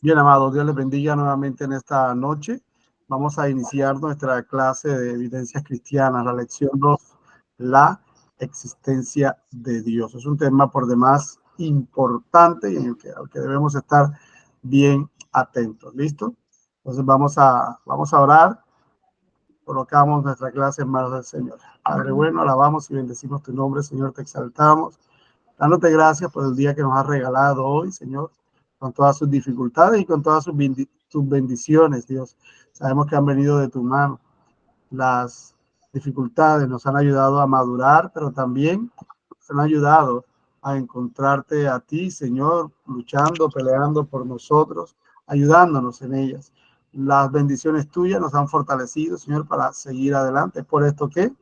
Bien, amados, Dios les bendiga nuevamente en esta noche. Vamos a iniciar nuestra clase de evidencias cristianas, la lección 2, la existencia de Dios. Es un tema por demás importante y al que debemos estar bien atentos. ¿Listo? Entonces vamos a orar. Colocamos nuestra clase en manos del Señor. Padre bueno, alabamos y bendecimos tu nombre, Señor, te exaltamos. Dándote gracias por el día que nos has regalado hoy, Señor, con todas sus dificultades y con todas sus bendiciones, Dios. Sabemos que han venido de tu mano. Las dificultades nos han ayudado a madurar, pero también nos han ayudado a encontrarte a ti, Señor, luchando, peleando por nosotros, ayudándonos en ellas. Las bendiciones tuyas nos han fortalecido, Señor, para seguir adelante. Es por esto que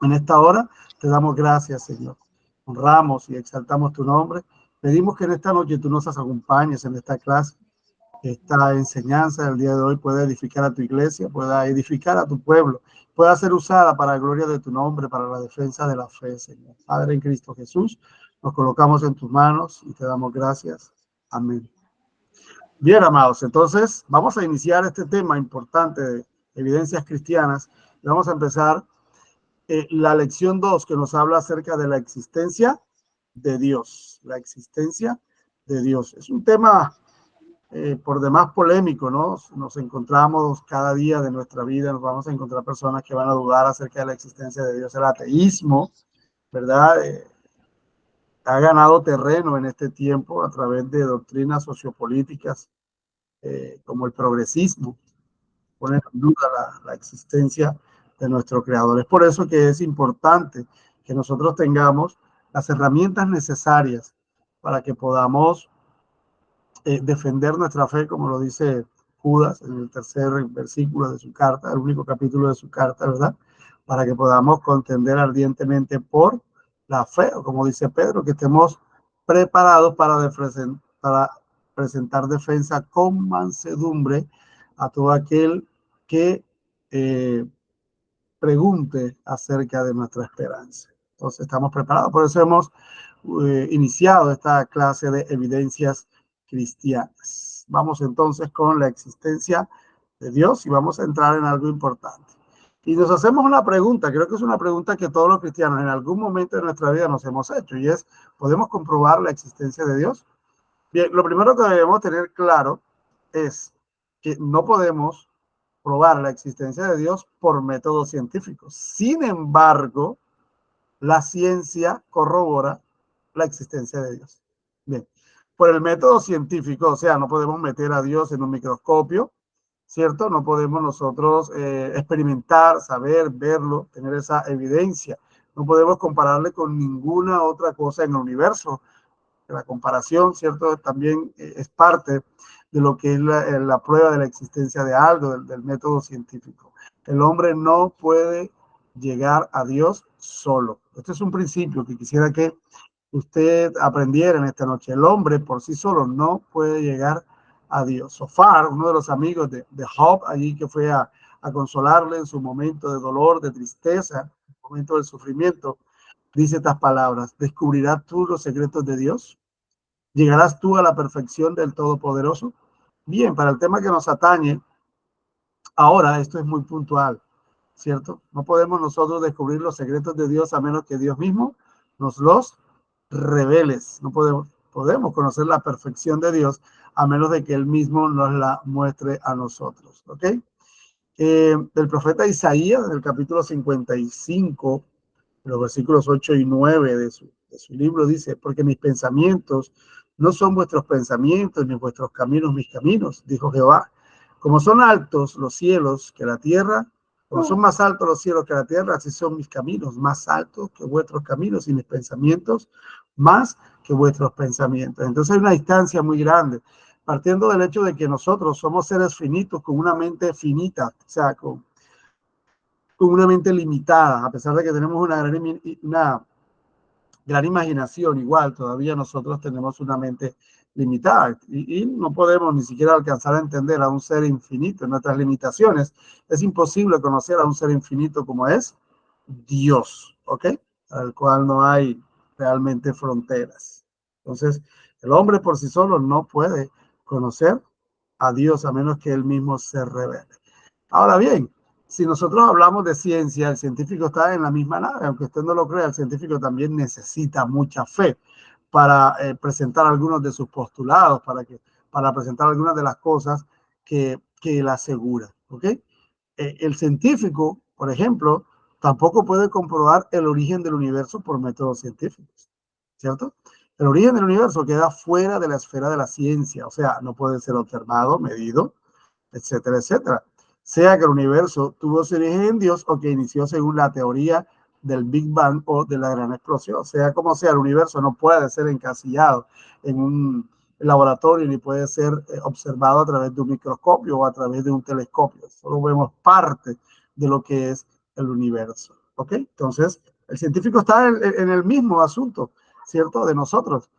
en esta hora te damos gracias, Señor. Honramos y exaltamos tu nombre. Pedimos que en esta noche tú nos acompañes en esta clase. Esta enseñanza del día de hoy pueda edificar a tu iglesia, pueda edificar a tu pueblo, pueda ser usada para la gloria de tu nombre, para la defensa de la fe, Señor. Padre, en Cristo Jesús, nos colocamos en tus manos y te damos gracias. Amén. Bien, amados, entonces vamos a iniciar este tema importante de evidencias cristianas. Vamos a empezar la lección 2 que nos habla acerca de la existencia de Dios. La existencia de Dios. Es un tema por demás polémico, ¿no? Nos encontramos cada día de nuestra vida, nos vamos a encontrar personas que van a dudar acerca de la existencia de Dios. El ateísmo, ¿verdad? Ha ganado terreno en este tiempo a través de doctrinas sociopolíticas como el progresismo. Poner en duda la existencia de nuestro creador. Es por eso que es importante que nosotros tengamos las herramientas necesarias para que podamos defender nuestra fe, como lo dice Judas en el tercer versículo de su carta, el único capítulo de su carta, ¿verdad? Para que podamos contender ardientemente por la fe, o como dice Pedro, que estemos preparados para presentar defensa con mansedumbre a todo aquel que pregunte acerca de nuestra esperanza. Entonces estamos preparados, por eso hemos iniciado esta clase de evidencias cristianas. Vamos entonces con la existencia de Dios y vamos a entrar en algo importante. Y nos hacemos una pregunta, creo que es una pregunta que todos los cristianos en algún momento de nuestra vida nos hemos hecho, y es, ¿podemos comprobar la existencia de Dios? Bien, lo primero que debemos tener claro es que no podemos probar la existencia de Dios por métodos científicos. Sin embargo, la ciencia corrobora la existencia de Dios. Bien, por el método científico, o sea, no podemos meter a Dios en un microscopio, ¿cierto? No podemos nosotros experimentar, saber, verlo, tener esa evidencia. No podemos compararle con ninguna otra cosa en el universo. La comparación, ¿cierto? También es parte de lo que es la prueba de la existencia de algo, del método científico. El hombre no puede llegar a Dios solo. Este es un principio que quisiera que usted aprendiera en esta noche. El hombre por sí solo no puede llegar a Dios. Sofar, uno de los amigos de Job, allí que fue a consolarle en su momento de dolor, de tristeza, en el momento del sufrimiento, dice estas palabras: ¿descubrirás tú los secretos de Dios? ¿Llegarás tú a la perfección del Todopoderoso? Bien, para el tema que nos atañe, ahora esto es muy puntual, ¿cierto? No podemos nosotros descubrir los secretos de Dios a menos que Dios mismo nos los revele. No podemos conocer la perfección de Dios a menos de que Él mismo nos la muestre a nosotros, ¿ok? Del profeta Isaías, en el capítulo 55, los versículos 8 y 9 de su libro, dice: porque mis pensamientos no son vuestros pensamientos, ni vuestros caminos mis caminos, dijo Jehová. Como son altos los cielos que la tierra, como son más altos los cielos que la tierra, así son mis caminos más altos que vuestros caminos, y mis pensamientos más que vuestros pensamientos. Entonces hay una distancia muy grande, partiendo del hecho de que nosotros somos seres finitos con una mente finita, o sea, con una mente limitada, a pesar de que tenemos una gran imaginación. Igual todavía nosotros tenemos una mente limitada y no podemos ni siquiera alcanzar a entender a un ser infinito en nuestras limitaciones. Es imposible conocer a un ser infinito como es Dios, ¿ok? Al cual no hay realmente fronteras. Entonces, el hombre por sí solo no puede conocer a Dios a menos que Él mismo se revele. Ahora bien, si nosotros hablamos de ciencia, el científico está en la misma nave, aunque usted no lo crea, el científico también necesita mucha fe para presentar algunos de sus postulados, para presentar algunas de las cosas que él asegura. ¿Ok? El científico, por ejemplo, tampoco puede comprobar el origen del universo por métodos científicos, ¿cierto? El origen del universo queda fuera de la esfera de la ciencia, o sea, no puede ser observado, medido, etcétera, etcétera. Sea que el universo tuvo su origen en Dios o que inició según la teoría del Big Bang o de la gran explosión. Sea como sea, el universo no puede ser encasillado en un laboratorio ni puede ser observado a través de un microscopio o a través de un telescopio. Solo vemos parte de lo que es el universo. ¿Ok? Entonces, el científico está en el mismo asunto, ¿cierto? De nosotros.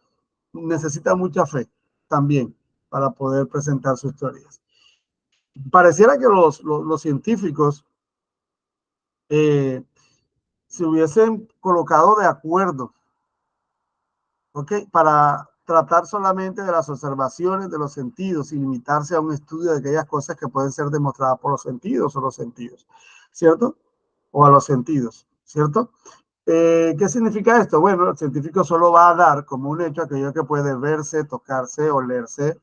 Necesita mucha fe también para poder presentar sus teorías. Pareciera que los científicos se hubiesen colocado de acuerdo, ¿ok? Para tratar solamente de las observaciones de los sentidos y limitarse a un estudio de aquellas cosas que pueden ser demostradas por los sentidos o los sentidos, ¿cierto? O a los sentidos, ¿cierto? ¿Qué significa esto? Bueno, el científico solo va a dar como un hecho aquello que puede verse, tocarse, olerse,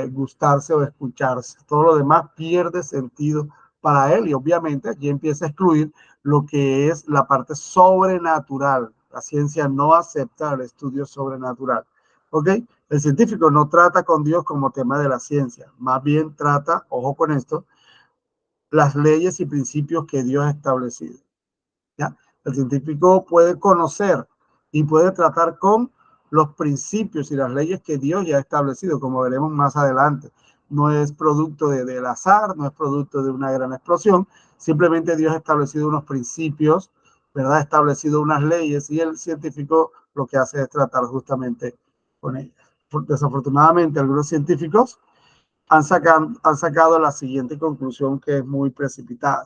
gustarse o escucharse. Todo lo demás pierde sentido para él y obviamente aquí empieza a excluir lo que es la parte sobrenatural. La ciencia no acepta el estudio sobrenatural. ¿Ok? El científico no trata con Dios como tema de la ciencia, más bien trata, ojo con esto, las leyes y principios que Dios ha establecido. ¿Ya? El científico puede conocer y puede tratar con los principios y las leyes que Dios ya ha establecido, como veremos más adelante. No es producto del azar, no es producto de una gran explosión, simplemente Dios ha establecido unos principios, ¿verdad? Ha establecido unas leyes y el científico lo que hace es tratar justamente con ellas. Desafortunadamente, algunos científicos han sacado la siguiente conclusión que es muy precipitada.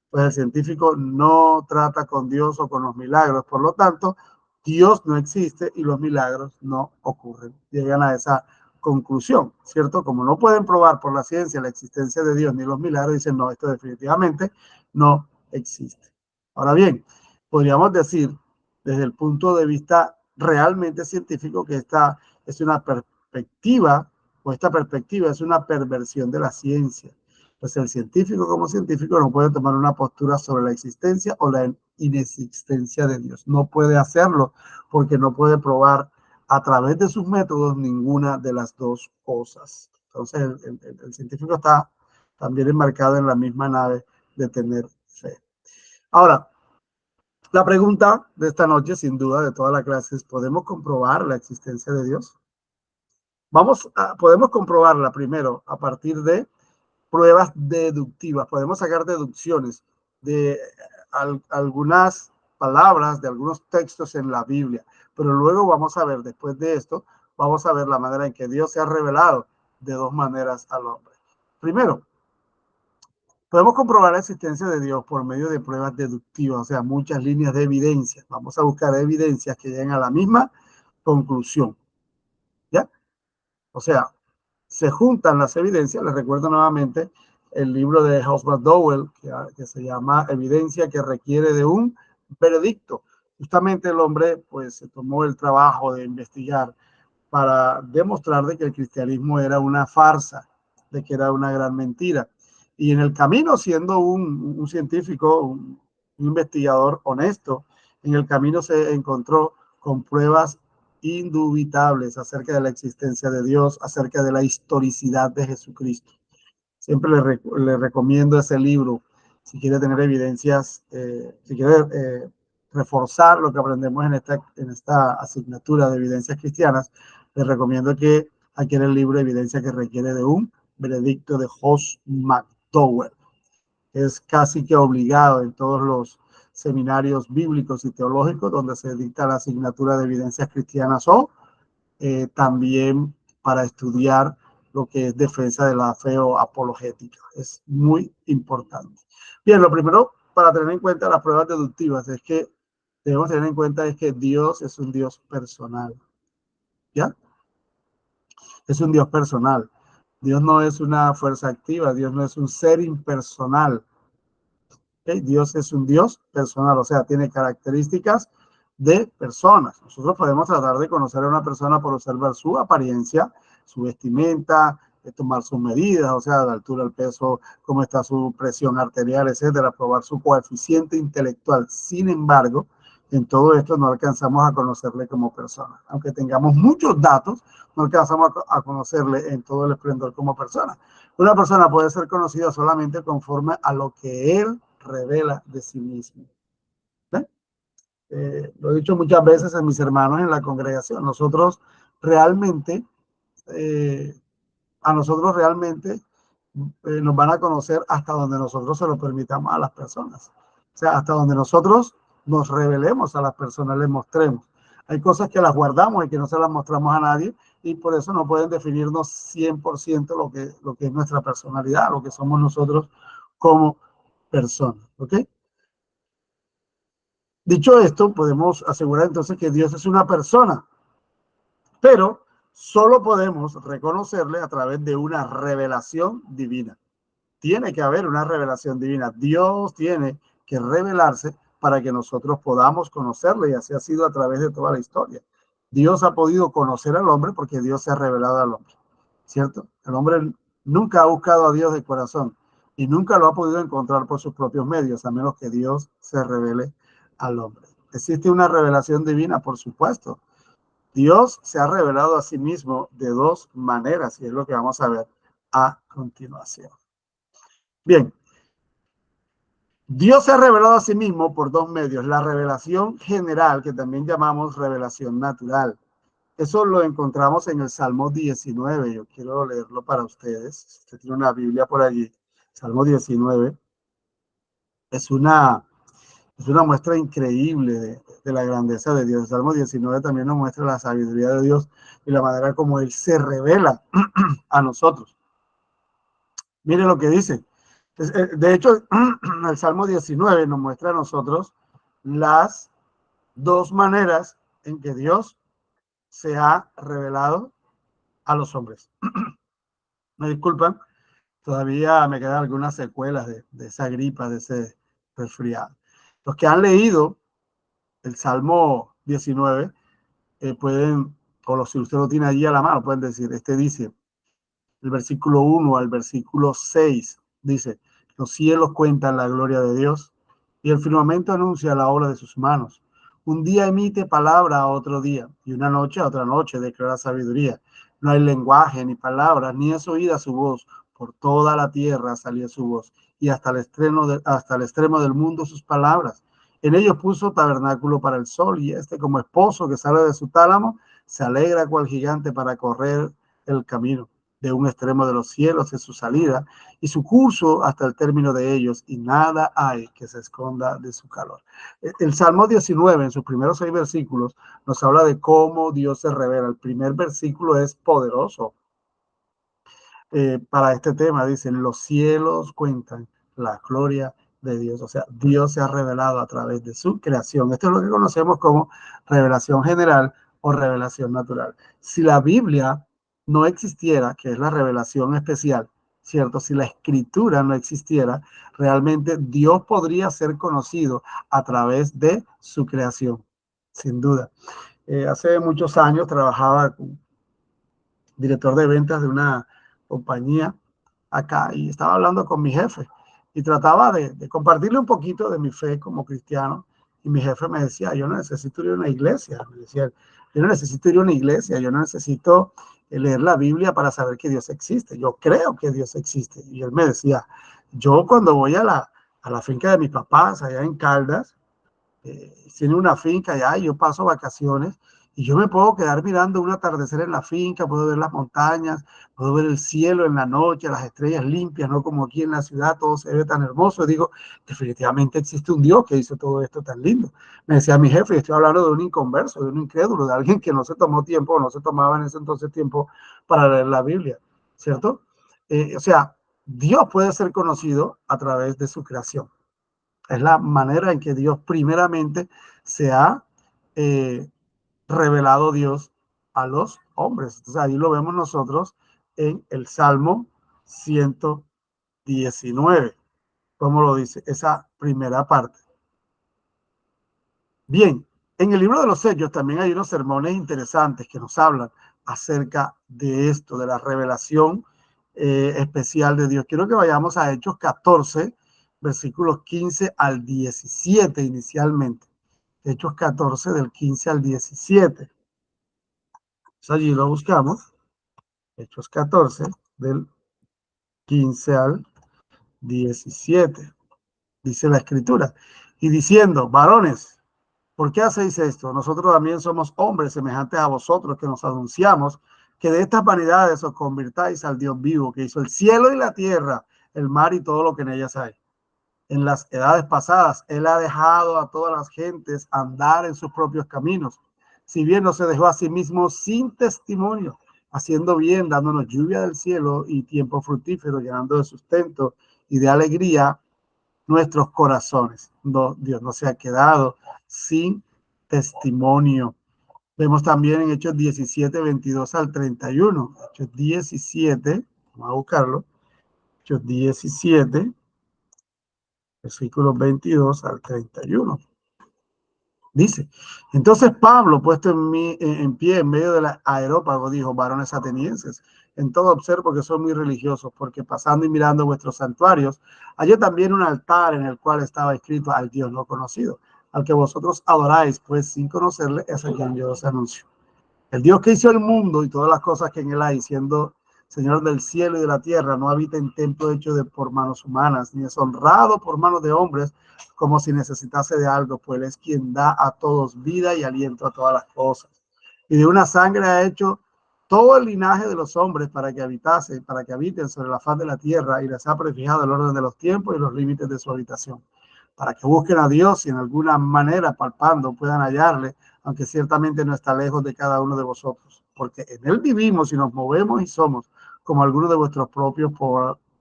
Pues el científico no trata con Dios o con los milagros. Por lo tanto, Dios no existe y los milagros no ocurren. Llegan a esa conclusión, ¿cierto? Como no pueden probar por la ciencia la existencia de Dios ni los milagros, dicen, no, esto definitivamente no existe. Ahora bien, podríamos decir, desde el punto de vista realmente científico, que esta es una perspectiva, o esta perspectiva es una perversión de la ciencia. Pues el científico como científico no puede tomar una postura sobre la existencia o la inexistencia de Dios. No puede hacerlo porque no puede probar a través de sus métodos ninguna de las dos cosas. Entonces el científico está también enmarcado en la misma nave de tener fe. Ahora, la pregunta de esta noche, sin duda, de toda la clase es, ¿podemos comprobar la existencia de Dios? Podemos comprobarla primero a partir de pruebas deductivas. Podemos sacar deducciones de algunas palabras, de algunos textos en la Biblia. Pero luego vamos a ver, después de esto, vamos a ver la manera en que Dios se ha revelado de dos maneras al hombre. Primero, podemos comprobar la existencia de Dios por medio de pruebas deductivas, o sea, muchas líneas de evidencia. Vamos a buscar evidencias que lleguen a la misma conclusión. ¿Ya? O sea, se juntan las evidencias. Les recuerdo nuevamente el libro de House McDowell, que se llama Evidencia que requiere de un veredicto. Justamente el hombre pues se tomó el trabajo de investigar para demostrar de que el cristianismo era una farsa, de que era una gran mentira. Y en el camino, siendo un científico, un investigador honesto, en el camino se encontró con pruebas indubitables acerca de la existencia de Dios, acerca de la historicidad de Jesucristo. Siempre le recomiendo ese libro si quiere tener evidencias, si quiere reforzar lo que aprendemos en esta asignatura de evidencias cristianas. Les recomiendo que adquiera el libro Evidencia que requiere de un veredicto de House McDowell. Es casi que obligado en todos los seminarios bíblicos y teológicos donde se dicta la asignatura de evidencias cristianas o también para estudiar lo que es defensa de la fe o apologética. Es muy importante. Bien, lo primero para tener en cuenta las pruebas deductivas es que debemos tener en cuenta es que Dios es un Dios personal. ¿Ya? Es un Dios personal. Dios no es una fuerza activa, Dios no es un ser impersonal. ¿Okay? Dios es un Dios personal, o sea, tiene características de personas. Nosotros podemos tratar de conocer a una persona por observar su apariencia, su vestimenta, tomar sus medidas, o sea, la altura, el peso, cómo está su presión arterial, etcétera, probar su coeficiente intelectual. Sin embargo, en todo esto no alcanzamos a conocerle como persona. Aunque tengamos muchos datos, no alcanzamos a conocerle en todo el esplendor como persona. Una persona puede ser conocida solamente conforme a lo que él revela de sí mismo. Lo he dicho muchas veces a mis hermanos en la congregación. Nosotros realmente, eh, a nosotros realmente nos van a conocer hasta donde nosotros se lo permitamos a las personas. O sea, hasta donde nosotros nos revelemos a las personas, les mostremos. Hay cosas que las guardamos y que no se las mostramos a nadie y por eso no pueden definirnos 100% lo que es nuestra personalidad, lo que somos nosotros como personas. ¿Ok? Dicho esto, podemos asegurar entonces que Dios es una persona, pero solo podemos reconocerle a través de una revelación divina. Tiene que haber una revelación divina. Dios tiene que revelarse para que nosotros podamos conocerle, y así ha sido a través de toda la historia. Dios ha podido conocer al hombre porque Dios se ha revelado al hombre, ¿cierto? El hombre nunca ha buscado a Dios de corazón y nunca lo ha podido encontrar por sus propios medios, a menos que Dios se revele al hombre. ¿Existe una revelación divina? Por supuesto. Dios se ha revelado a sí mismo de dos maneras y es lo que vamos a ver a continuación. Bien, Dios se ha revelado a sí mismo por dos medios. La revelación general, que también llamamos revelación natural. Eso lo encontramos en el Salmo 19. Yo quiero leerlo para ustedes. Si usted tiene una Biblia por allí, Salmo 19 es una muestra increíble de la grandeza de Dios. El Salmo 19 también nos muestra la sabiduría de Dios y la manera como Él se revela a nosotros. Mire lo que dice. De hecho, el Salmo 19 nos muestra a nosotros las dos maneras en que Dios se ha revelado a los hombres. Me disculpan, todavía me quedan algunas secuelas de esa gripa, de ese resfriado. Los que han leído el Salmo 19 pueden, o si usted lo tiene allí a la mano, pueden decir, dice, el versículo 1 al versículo 6, dice, los cielos cuentan la gloria de Dios y el firmamento anuncia la obra de sus manos. Un día emite palabra a otro día y una noche a otra noche declara sabiduría. No hay lenguaje ni palabras, ni es oída su voz. Por toda la tierra salía su voz y hasta el extremo del mundo sus palabras. En ellos puso tabernáculo para el sol y como esposo que sale de su tálamo se alegra cual gigante para correr el camino. De un extremo de los cielos es su salida y su curso hasta el término de ellos, y nada hay que se esconda de su calor. El Salmo 19, en sus primeros 6 versículos, nos habla de cómo Dios se revela. El primer versículo es poderoso para este tema. Dicen, los cielos cuentan la gloria de Dios. O sea, Dios se ha revelado a través de su creación. Esto es lo que conocemos como revelación general o revelación natural. Si la Biblia no existiera, que es la revelación especial, ¿cierto? Si la escritura no existiera, realmente Dios podría ser conocido a través de su creación, sin duda. Hace muchos años trabajaba con director de ventas de una compañía acá y estaba hablando con mi jefe y trataba de compartirle un poquito de mi fe como cristiano y mi jefe me decía, yo no necesito ir a una iglesia, me decía, yo no necesito ir a una iglesia, yo no necesito leer la Biblia para saber que Dios existe, yo creo que Dios existe. Y él me decía, yo cuando voy a la finca de mis papás allá en Caldas, tiene una finca allá y yo paso vacaciones y yo me puedo quedar mirando un atardecer en la finca, puedo ver las montañas, puedo ver el cielo en la noche, las estrellas limpias, no como aquí en la ciudad, todo se ve tan hermoso. Y digo, definitivamente existe un Dios que hizo todo esto tan lindo. Me decía mi jefe, y estoy hablando de un inconverso, de un incrédulo, de alguien que no se tomó tiempo, no se tomaba en ese entonces tiempo para leer la Biblia, ¿cierto? O sea, Dios puede ser conocido a través de su creación. Es la manera en que Dios primeramente se ha revelado Dios a los hombres. Entonces ahí lo vemos nosotros en el Salmo 119, como lo dice esa primera parte. Bien, en el libro de los Hechos también hay unos sermones interesantes que nos hablan acerca de esto, de la revelación especial de Dios. Quiero que vayamos a Hechos 14, versículos 15 al 17 inicialmente. Hechos 14, del 15 al 17. Pues allí lo buscamos. Hechos 14, del 15 al 17. Dice la Escritura. Y diciendo, varones, ¿por qué hacéis esto? Nosotros también somos hombres semejantes a vosotros, que nos anunciamos que de estas vanidades os convirtáis al Dios vivo, que hizo el cielo y la tierra, el mar y todo lo que en ellas hay. En las edades pasadas, Él ha dejado a todas las gentes andar en sus propios caminos, si bien no se dejó a sí mismo sin testimonio, haciendo bien, dándonos lluvia del cielo y tiempo fructífero, llenando de sustento y de alegría nuestros corazones. No, Dios no se ha quedado sin testimonio. Vemos también en Hechos 17, 22 al 31. Hechos 17, vamos a buscarlo. Hechos 17, versículos 22 al 31. Dice, entonces Pablo, puesto en pie en medio del aerópago, dijo, varones atenienses, en todo observo que son muy religiosos, porque pasando y mirando vuestros santuarios, hallé también un altar en el cual estaba escrito al Dios no conocido, al que vosotros adoráis, pues sin conocerle es a quien yo os anuncio. El Dios que hizo el mundo y todas las cosas que en él hay, siendo Señor del cielo y de la tierra, no habita en templo hecho por manos humanas, ni es honrado por manos de hombres, como si necesitase de algo, pues él es quien da a todos vida y aliento a todas las cosas. Y de una sangre ha hecho todo el linaje de los hombres para que habiten sobre la faz de la tierra, y les ha prefijado el orden de los tiempos y los límites de su habitación, para que busquen a Dios y en alguna manera, palpando, puedan hallarle, aunque ciertamente no está lejos de cada uno de vosotros, porque en él vivimos y nos movemos y somos, como algunos de vuestros propios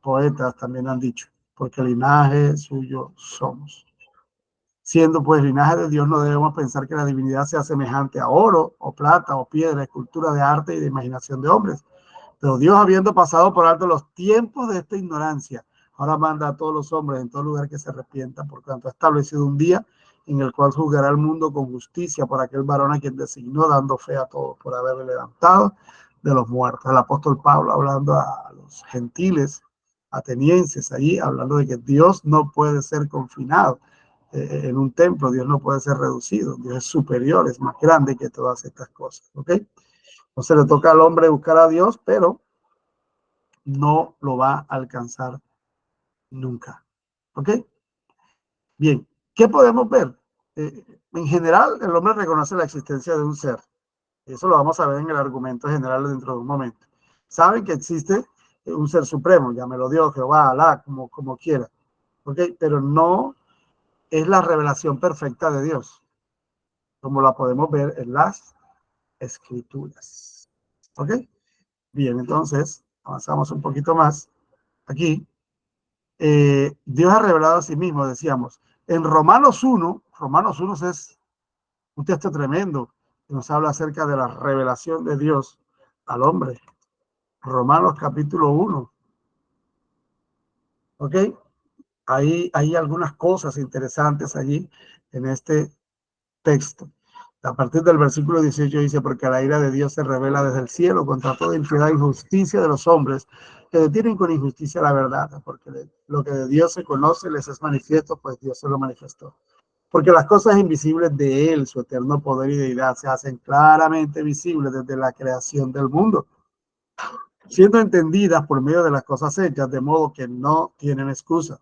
poetas también han dicho, porque linaje suyo somos. Siendo pues linaje de Dios, no debemos pensar que la divinidad sea semejante a oro o plata o piedra, escultura de arte y de imaginación de hombres. Pero Dios, habiendo pasado por alto los tiempos de esta ignorancia, ahora manda a todos los hombres en todo lugar que se arrepientan, por cuanto ha establecido un día en el cual juzgará al mundo con justicia por aquel varón a quien designó, dando fe a todos por haberle levantado de los muertos. El apóstol Pablo hablando a los gentiles atenienses ahí, hablando de que Dios no puede ser confinado en un templo, Dios no puede ser reducido, Dios es superior, es más grande que todas estas cosas, ¿ok? Entonces le toca al hombre buscar a Dios, pero no lo va a alcanzar nunca. ¿Ok? Bien, ¿qué podemos ver? En general, el hombre reconoce la existencia de un ser. Eso lo vamos a ver en el argumento general dentro de un momento. Saben que existe un ser supremo, llámelo Dios, Jehová, Alá, como quiera. ¿Ok? Pero no es la revelación perfecta de Dios, como la podemos ver en las Escrituras. ¿Ok? Bien, entonces, avanzamos un poquito más. Aquí, Dios ha revelado a sí mismo, decíamos. En Romanos 1 es un texto tremendo que nos habla acerca de la revelación de Dios al hombre. Romanos capítulo 1. ¿Ok? Hay algunas cosas interesantes allí en este texto. A partir del versículo 18 dice, porque la ira de Dios se revela desde el cielo contra toda impiedad e injusticia de los hombres que detienen con injusticia la verdad, porque lo que de Dios se conoce les es manifiesto, pues Dios se lo manifestó. Porque las cosas invisibles de Él, su eterno poder y deidad, se hacen claramente visibles desde la creación del mundo, siendo entendidas por medio de las cosas hechas, de modo que no tienen excusa.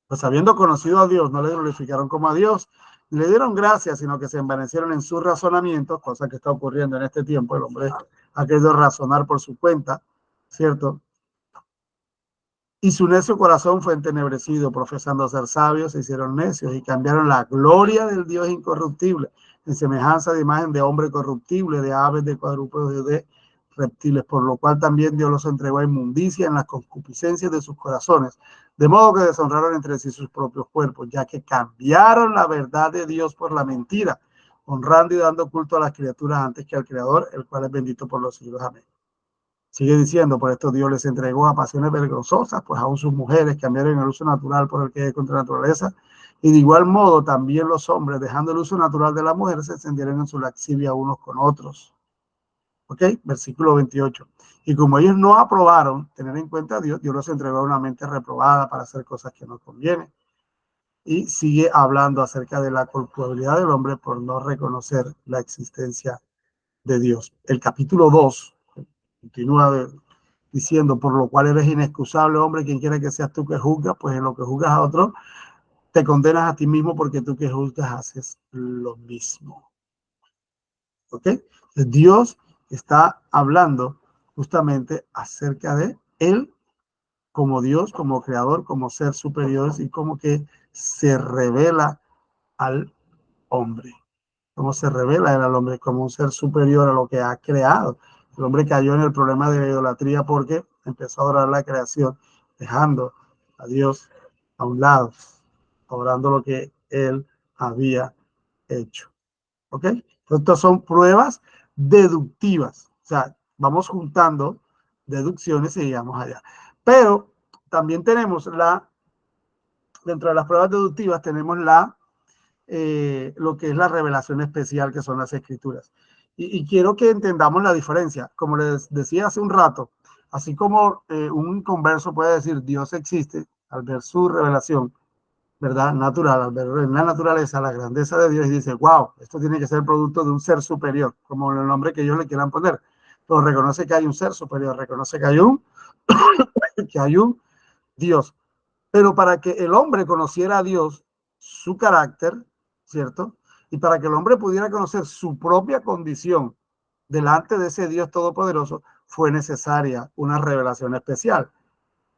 Pues habiendo conocido a Dios, no le glorificaron como a Dios, ni le dieron gracias, sino que se envanecieron en sus razonamientos, cosa que está ocurriendo en este tiempo. El hombre ha querido razonar por su cuenta, ¿cierto? Y su necio corazón fue entenebrecido, profesando ser sabios, se hicieron necios y cambiaron la gloria del Dios incorruptible en semejanza de imagen de hombre corruptible, de aves, de cuadrúpedos, de reptiles, por lo cual también Dios los entregó a inmundicia en las concupiscencias de sus corazones, de modo que deshonraron entre sí sus propios cuerpos, ya que cambiaron la verdad de Dios por la mentira, honrando y dando culto a las criaturas antes que al Creador, el cual es bendito por los siglos. Amén. Sigue diciendo, por esto Dios les entregó a pasiones vergonzosas, pues aún sus mujeres cambiaron el uso natural por el que es contra la naturaleza, y de igual modo también los hombres, dejando el uso natural de la mujer, se encendieron en su lascivia unos con otros. ¿Ok? Versículo 28. Y como ellos no aprobaron tener en cuenta a Dios, Dios los entregó a una mente reprobada para hacer cosas que no convienen. Y sigue hablando acerca de la culpabilidad del hombre por no reconocer la existencia de Dios. El capítulo 2 continúa diciendo, por lo cual eres inexcusable, hombre, quien quiera que seas tú que juzgas, pues en lo que juzgas a otro, te condenas a ti mismo, porque tú que juzgas haces lo mismo. ¿Ok? Dios está hablando justamente acerca de él como Dios, como creador, como ser superior, y como que se revela al hombre. Cómo se revela él al hombre como un ser superior a lo que ha creado. El hombre cayó en el problema de la idolatría porque empezó a adorar la creación, dejando a Dios a un lado, adorando lo que él había hecho. ¿Ok? Entonces, estas son pruebas deductivas. O sea, vamos juntando deducciones y llegamos allá. Pero también tenemos dentro de las pruebas deductivas tenemos lo que es la revelación especial, que son las escrituras. Y quiero que entendamos la diferencia. Como les decía hace un rato, así como un converso puede decir Dios existe al ver su revelación, ¿verdad? Natural, al ver en la naturaleza la grandeza de Dios, y dice, wow, esto tiene que ser producto de un ser superior, como el nombre que ellos le quieran poner. Pero reconoce que hay un ser superior, reconoce que que hay un Dios. Pero para que el hombre conociera a Dios, su carácter, ¿cierto? Y para que el hombre pudiera conocer su propia condición delante de ese Dios todopoderoso, fue necesaria una revelación especial.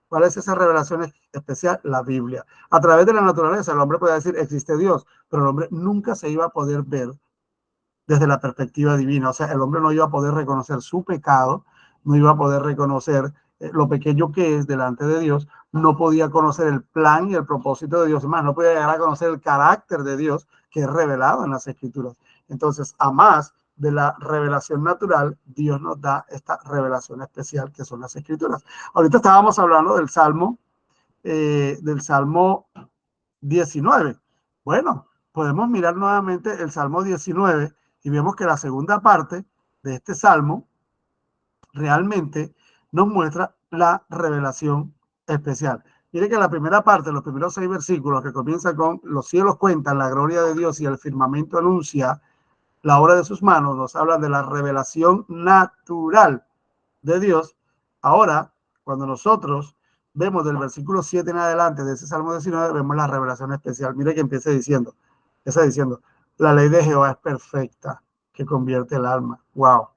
¿Cuál es esa revelación especial? La Biblia. A través de la naturaleza, el hombre puede decir, existe Dios, pero el hombre nunca se iba a poder ver desde la perspectiva divina. O sea, el hombre no iba a poder reconocer su pecado, no iba a poder reconocer lo pequeño que es delante de Dios, no podía conocer el plan y el propósito de Dios, más no podía llegar a conocer el carácter de Dios que es revelado en las escrituras. Entonces, a más de la revelación natural, Dios nos da esta revelación especial que son las escrituras. Ahorita estábamos hablando del Salmo 19. Bueno, podemos mirar nuevamente el Salmo 19 y vemos que la segunda parte de este Salmo realmente nos muestra la revelación especial. Mire que la primera parte, los primeros 6 versículos, que comienza con los cielos cuentan la gloria de Dios y el firmamento anuncia la obra de sus manos, nos habla de la revelación natural de Dios. Ahora, cuando nosotros vemos del versículo 7 en adelante de ese Salmo 19, vemos la revelación especial. Mire que empieza diciendo, la ley de Jehová es perfecta, que convierte el alma. Wow.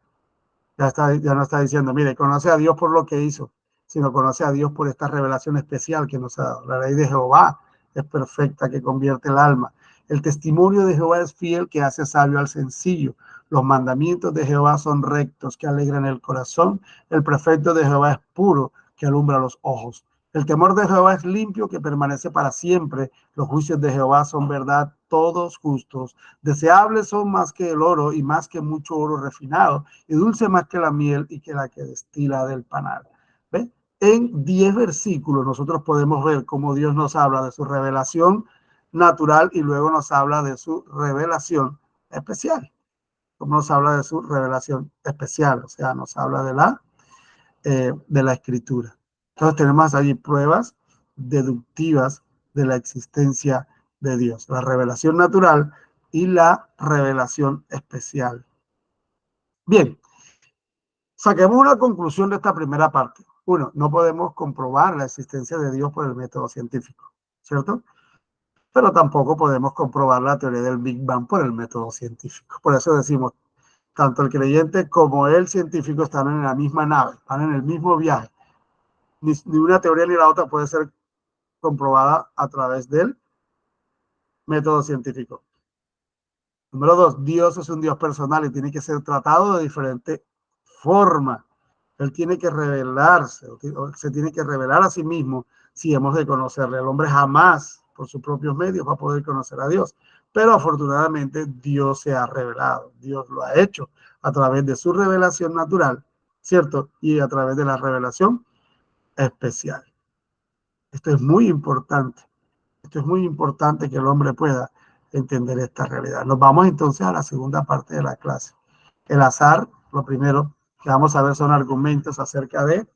Ya no está diciendo, mire, conoce a Dios por lo que hizo, sino conoce a Dios por esta revelación especial que nos ha dado. La ley de Jehová es perfecta, que convierte el alma. El testimonio de Jehová es fiel, que hace sabio al sencillo. Los mandamientos de Jehová son rectos, que alegran el corazón. El precepto de Jehová es puro, que alumbra los ojos. El temor de Jehová es limpio, que permanece para siempre. Los juicios de Jehová son verdad, todos justos. Deseables son más que el oro y más que mucho oro refinado, y dulce más que la miel y que la que destila del panal. ¿Ve? En 10 versículos nosotros podemos ver cómo Dios nos habla de su revelación natural y luego nos habla de su revelación especial. Cómo nos habla de su revelación especial, o sea, nos habla de la escritura. Entonces tenemos allí pruebas deductivas de la existencia de Dios, la revelación natural y la revelación especial. Bien, saquemos una conclusión de esta primera parte. Uno, no podemos comprobar la existencia de Dios por el método científico, ¿cierto? Pero tampoco podemos comprobar la teoría del Big Bang por el método científico. Por eso decimos, tanto el creyente como el científico están en la misma nave, están en el mismo viaje. Ni una teoría ni la otra puede ser comprobada a través del método científico. Número 2, Dios es un Dios personal y tiene que ser tratado de diferente forma. Él tiene que revelarse, se tiene que revelar a sí mismo si hemos de conocerle. El hombre jamás, por sus propios medios, va a poder conocer a Dios. Pero afortunadamente Dios se ha revelado, Dios lo ha hecho a través de su revelación natural, ¿cierto? Y a través de la revelación especial. Esto es muy importante. Esto es muy importante que el hombre pueda entender esta realidad. Nos vamos entonces a la segunda parte de la clase. El azar, lo primero que vamos a ver son argumentos acerca de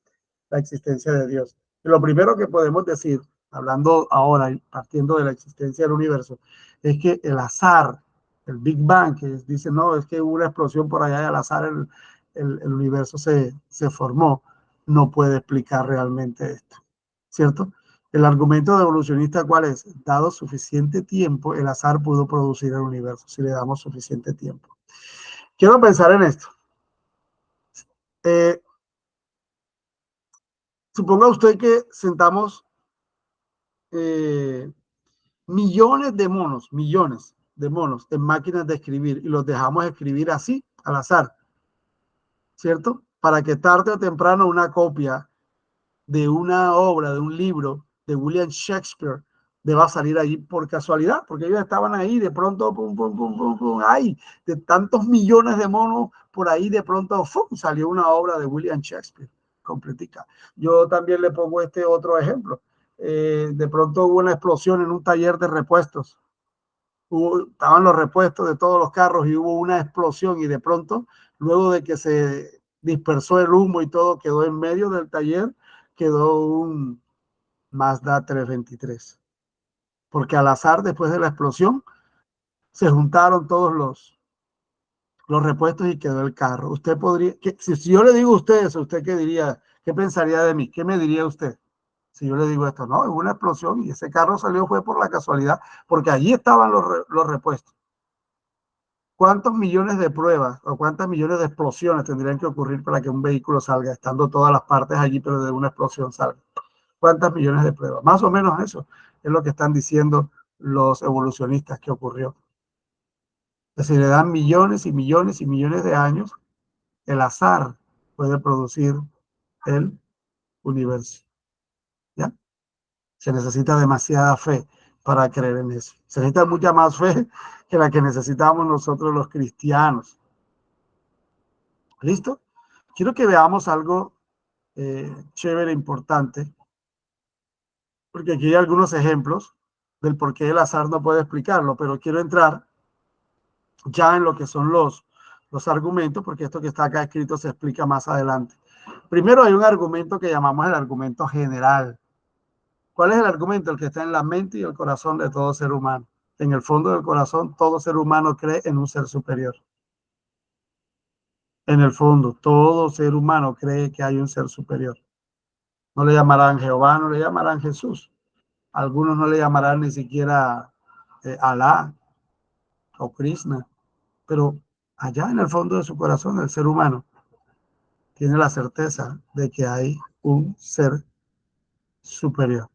la existencia de Dios. Y lo primero que podemos decir, hablando ahora y partiendo de la existencia del universo, es que el azar, el Big Bang, que dice, no, es que hubo una explosión por allá y al azar el universo se formó, no puede explicar realmente esto, ¿cierto? El argumento de evolucionista, ¿cuál es? Dado suficiente tiempo, el azar pudo producir el universo, si le damos suficiente tiempo. Quiero pensar en esto. Eh, Suponga usted que sentamos millones de monos en máquinas de escribir y los dejamos escribir así, al azar, ¿cierto? Para que tarde o temprano una copia de una obra, de un libro de William Shakespeare, deba salir allí por casualidad, porque ellos estaban ahí, de pronto, pum, pum, pum, pum, pum, ay, de tantos millones de monos, por ahí de pronto, ¡fum!, salió una obra de William Shakespeare, completica. Yo también le pongo este otro ejemplo. De pronto hubo una explosión en un taller de repuestos. Estaban los repuestos de todos los carros y hubo una explosión y de pronto, luego de que se dispersó el humo y todo, quedó en medio del taller, quedó un Mazda 323. Porque al azar, después de la explosión, se juntaron todos los repuestos y quedó el carro. Usted podría, si yo le digo a usted eso, ¿usted qué diría? ¿Qué pensaría de mí? ¿Qué me diría usted? Si yo le digo esto, no, hubo una explosión y ese carro salió fue por la casualidad, porque allí estaban los repuestos. ¿Cuántos millones de pruebas o cuántas millones de explosiones tendrían que ocurrir para que un vehículo salga, estando todas las partes allí, pero de una explosión salga? ¿Cuántas millones de pruebas? Más o menos eso es lo que están diciendo los evolucionistas que ocurrió. Que si le dan millones y millones y millones de años, el azar puede producir el universo. ¿Ya? Se necesita demasiada fe para creer en eso. Se necesita mucha más fe que la que necesitamos nosotros los cristianos. ¿Listo? Quiero que veamos algo chévere, importante, porque aquí hay algunos ejemplos del por qué el azar no puede explicarlo, pero quiero entrar ya en lo que son los argumentos, porque esto que está acá escrito se explica más adelante. Primero hay un argumento que llamamos el argumento general. ¿Cuál es el argumento? El que está en la mente y el corazón de todo ser humano. En el fondo del corazón, todo ser humano cree en un ser superior. En el fondo, todo ser humano cree que hay un ser superior. No le llamarán Jehová, no le llamarán Jesús. Algunos no le llamarán ni siquiera Alá o Krishna. Pero allá en el fondo de su corazón, el ser humano tiene la certeza de que hay un ser superior.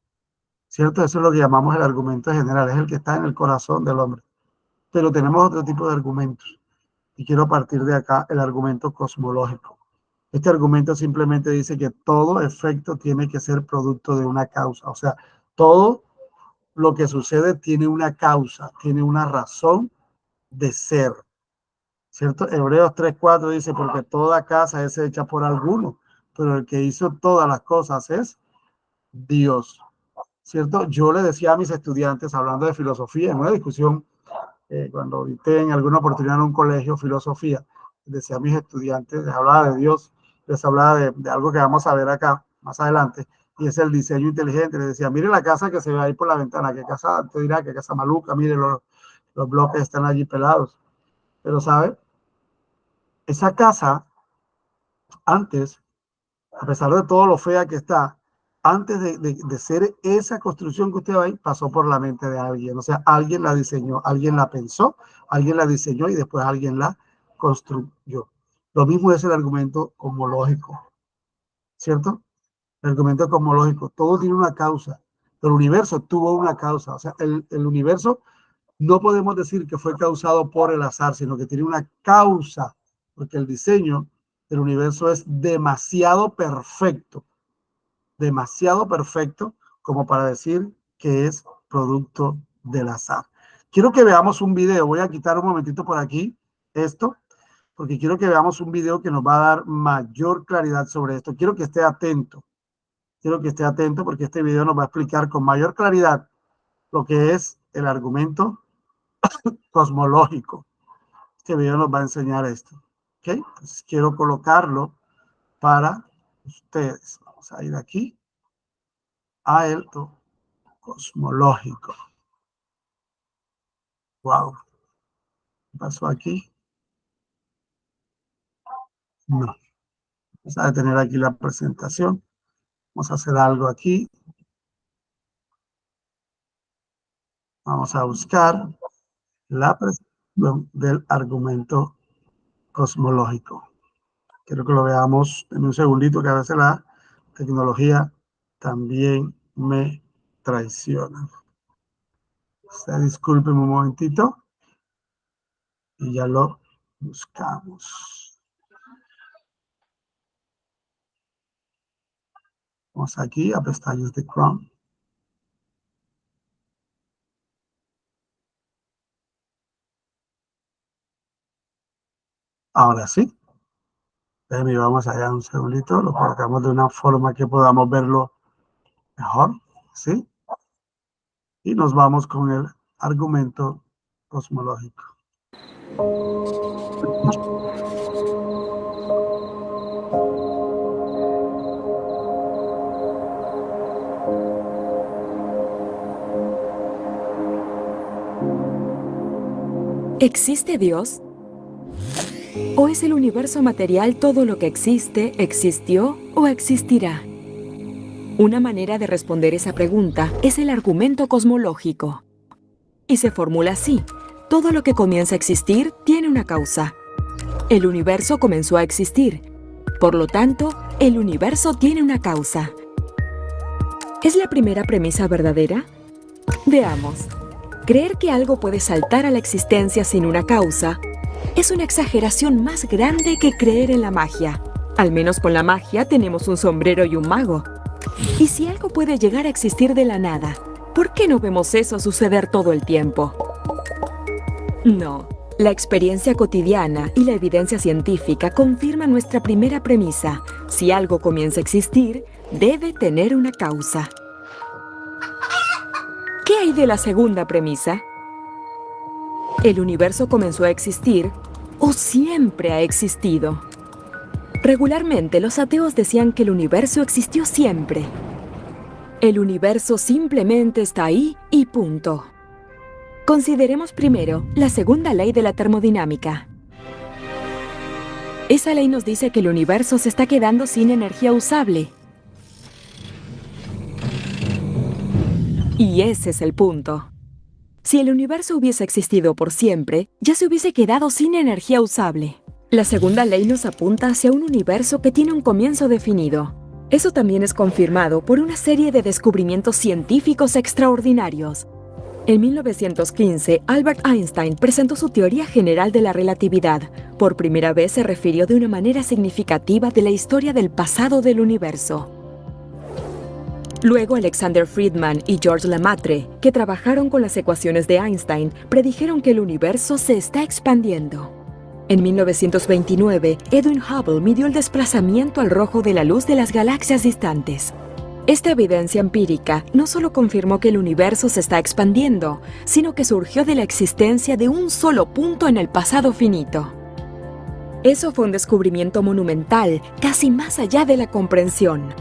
¿Cierto? Eso es lo que llamamos el argumento general, es el que está en el corazón del hombre. Pero tenemos otro tipo de argumentos. Y quiero partir de acá el argumento cosmológico. Este argumento simplemente dice que todo efecto tiene que ser producto de una causa. O sea, todo lo que sucede tiene una causa, tiene una razón de ser. ¿Cierto? Hebreos 3:4 dice, porque toda casa es hecha por alguno, pero el que hizo todas las cosas es Dios. ¿Cierto? Yo le decía a mis estudiantes, hablando de filosofía, en una discusión, cuando dicté en alguna oportunidad en un colegio filosofía, decía a mis estudiantes, les hablaba de Dios, les hablaba de algo que vamos a ver acá más adelante, y es el diseño inteligente. Les decía, mire la casa que se ve ahí por la ventana, qué casa, te dirá, qué casa maluca, mire los bloques están allí pelados. Pero, ¿sabe? Esa casa, antes, a pesar de todo lo fea que está, antes de ser esa construcción que usted va ahí, pasó por la mente de alguien. O sea, alguien la diseñó, alguien la pensó, alguien la diseñó y después alguien la construyó. Lo mismo es el argumento cosmológico, ¿cierto? El argumento cosmológico, todo tiene una causa. El universo tuvo una causa. O sea, el universo no podemos decir que fue causado por el azar, sino que tiene una causa, porque el diseño del universo es demasiado perfecto como para decir que es producto del azar. Quiero que veamos un video. Voy a quitar un momentito por aquí esto, porque quiero que veamos un video que nos va a dar mayor claridad sobre esto. Quiero que esté atento. Quiero que esté atento porque este video nos va a explicar con mayor claridad lo que es el argumento cosmológico. Este video nos va a enseñar esto. ¿Ok? Entonces quiero colocarlo para ustedes. Vamos a ir aquí a el cosmológico. Wow. ¿Qué pasó aquí? No. Vamos a detener aquí la presentación. Vamos a hacer algo aquí. Vamos a buscar la presentación del argumento cosmológico. Quiero que lo veamos en un segundito, que a veces la tecnología también me traiciona. Disculpen un momentito y ya lo buscamos. Vamos aquí a pestañas de Chrome. Ahora sí. Vamos allá un segundito, lo colocamos de una forma que podamos verlo mejor, ¿sí? Y nos vamos con el argumento cosmológico. ¿Existe Dios? ¿O es el universo material todo lo que existe, existió o existirá? Una manera de responder esa pregunta es el argumento cosmológico. Y se formula así: todo lo que comienza a existir tiene una causa. El universo comenzó a existir. Por lo tanto, el universo tiene una causa. ¿Es la primera premisa verdadera? Veamos. Creer que algo puede saltar a la existencia sin una causa es una exageración más grande que creer en la magia. Al menos con la magia tenemos un sombrero y un mago. Y si algo puede llegar a existir de la nada, ¿por qué no vemos eso suceder todo el tiempo? No, la experiencia cotidiana y la evidencia científica confirman nuestra primera premisa: si algo comienza a existir, debe tener una causa. ¿Qué hay de la segunda premisa? ¿El universo comenzó a existir o siempre ha existido? Regularmente, los ateos decían que el universo existió siempre. El universo simplemente está ahí y punto. Consideremos primero la segunda ley de la termodinámica. Esa ley nos dice que el universo se está quedando sin energía usable. Y ese es el punto. Si el universo hubiese existido por siempre, ya se hubiese quedado sin energía usable. La segunda ley nos apunta hacia un universo que tiene un comienzo definido. Eso también es confirmado por una serie de descubrimientos científicos extraordinarios. En 1915, Albert Einstein presentó su teoría general de la relatividad. Por primera vez se refirió de una manera significativa de la historia del pasado del universo. Luego, Alexander Friedman y George Lemaitre, que trabajaron con las ecuaciones de Einstein, predijeron que el universo se está expandiendo. En 1929, Edwin Hubble midió el desplazamiento al rojo de la luz de las galaxias distantes. Esta evidencia empírica no solo confirmó que el universo se está expandiendo, sino que surgió de la existencia de un solo punto en el pasado finito. Eso fue un descubrimiento monumental, casi más allá de la comprensión.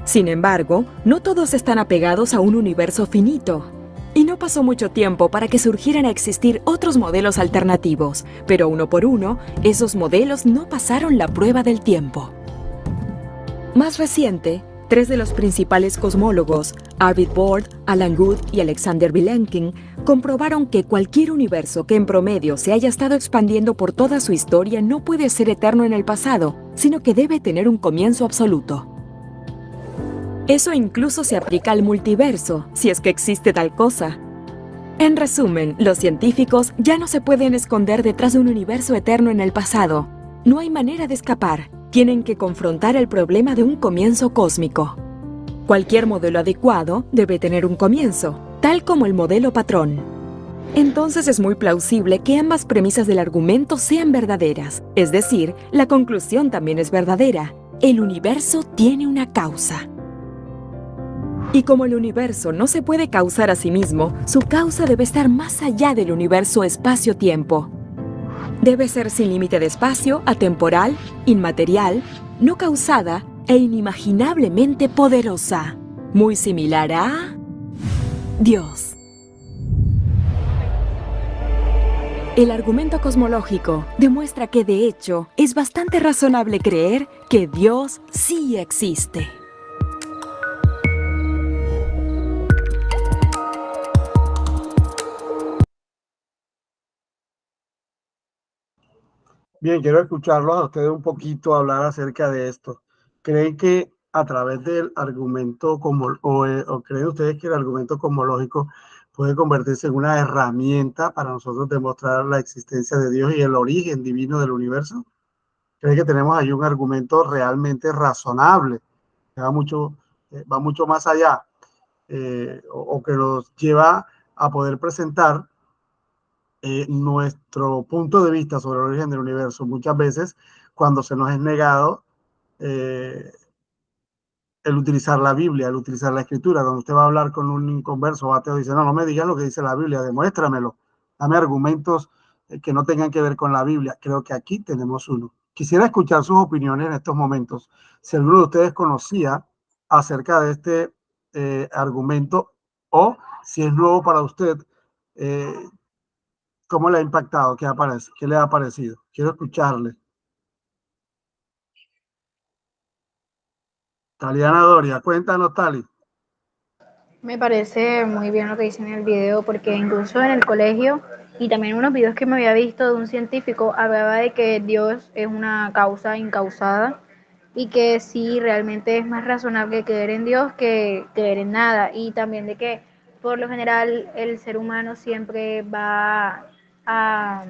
Sin embargo, no todos están apegados a un universo finito. Y no pasó mucho tiempo para que surgieran a existir otros modelos alternativos, pero uno por uno, esos modelos no pasaron la prueba del tiempo. Más reciente, 3 de los principales cosmólogos, Arvid Bord, Alan Guth y Alexander Vilenkin, comprobaron que cualquier universo que en promedio se haya estado expandiendo por toda su historia no puede ser eterno en el pasado, sino que debe tener un comienzo absoluto. Eso incluso se aplica al multiverso, si es que existe tal cosa. En resumen, los científicos ya no se pueden esconder detrás de un universo eterno en el pasado. No hay manera de escapar. Tienen que confrontar el problema de un comienzo cósmico. Cualquier modelo adecuado debe tener un comienzo, tal como el modelo patrón. entonces es muy plausible que ambas premisas del argumento sean verdaderas. Es decir, la conclusión también es verdadera. El universo tiene una causa. Y como el universo no se puede causar a sí mismo, su causa debe estar más allá del universo espacio-tiempo. Debe ser sin límite de espacio, atemporal, inmaterial, no causada e inimaginablemente poderosa. Muy similar a Dios. El argumento cosmológico demuestra que, de hecho, es bastante razonable creer que Dios sí existe. Bien, quiero escucharlos a ustedes un poquito hablar acerca de esto. ¿Creen que a través del argumento o creen ustedes que el argumento cosmológico puede convertirse en una herramienta para nosotros demostrar la existencia de Dios y el origen divino del universo? ¿Creen que tenemos ahí un argumento realmente razonable, que va mucho más allá, o que nos lleva a poder presentar nuestro punto de vista sobre el origen del universo? Muchas veces, cuando se nos es negado eh, el utilizar la Biblia, el utilizar la escritura, cuando usted va a hablar con un inconverso o ateo, dice, no, no me digas lo que dice la Biblia, demuéstramelo, dame argumentos que no tengan que ver con la Biblia. Creo que aquí tenemos uno. Quisiera escuchar sus opiniones en estos momentos. Si alguno de ustedes conocía acerca de este argumento, o si es nuevo para usted, eh, ¿cómo le ha impactado? ¿Qué le ha parecido? Quiero escucharle. Taliana Doria, cuéntanos, Tali. Me parece muy bien lo que dice en el video, porque incluso en el colegio y también en unos videos que me había visto de un científico, hablaba de que Dios es una causa incausada y que sí, realmente es más razonable creer en Dios que creer en nada. Y también de que por lo general el ser humano a,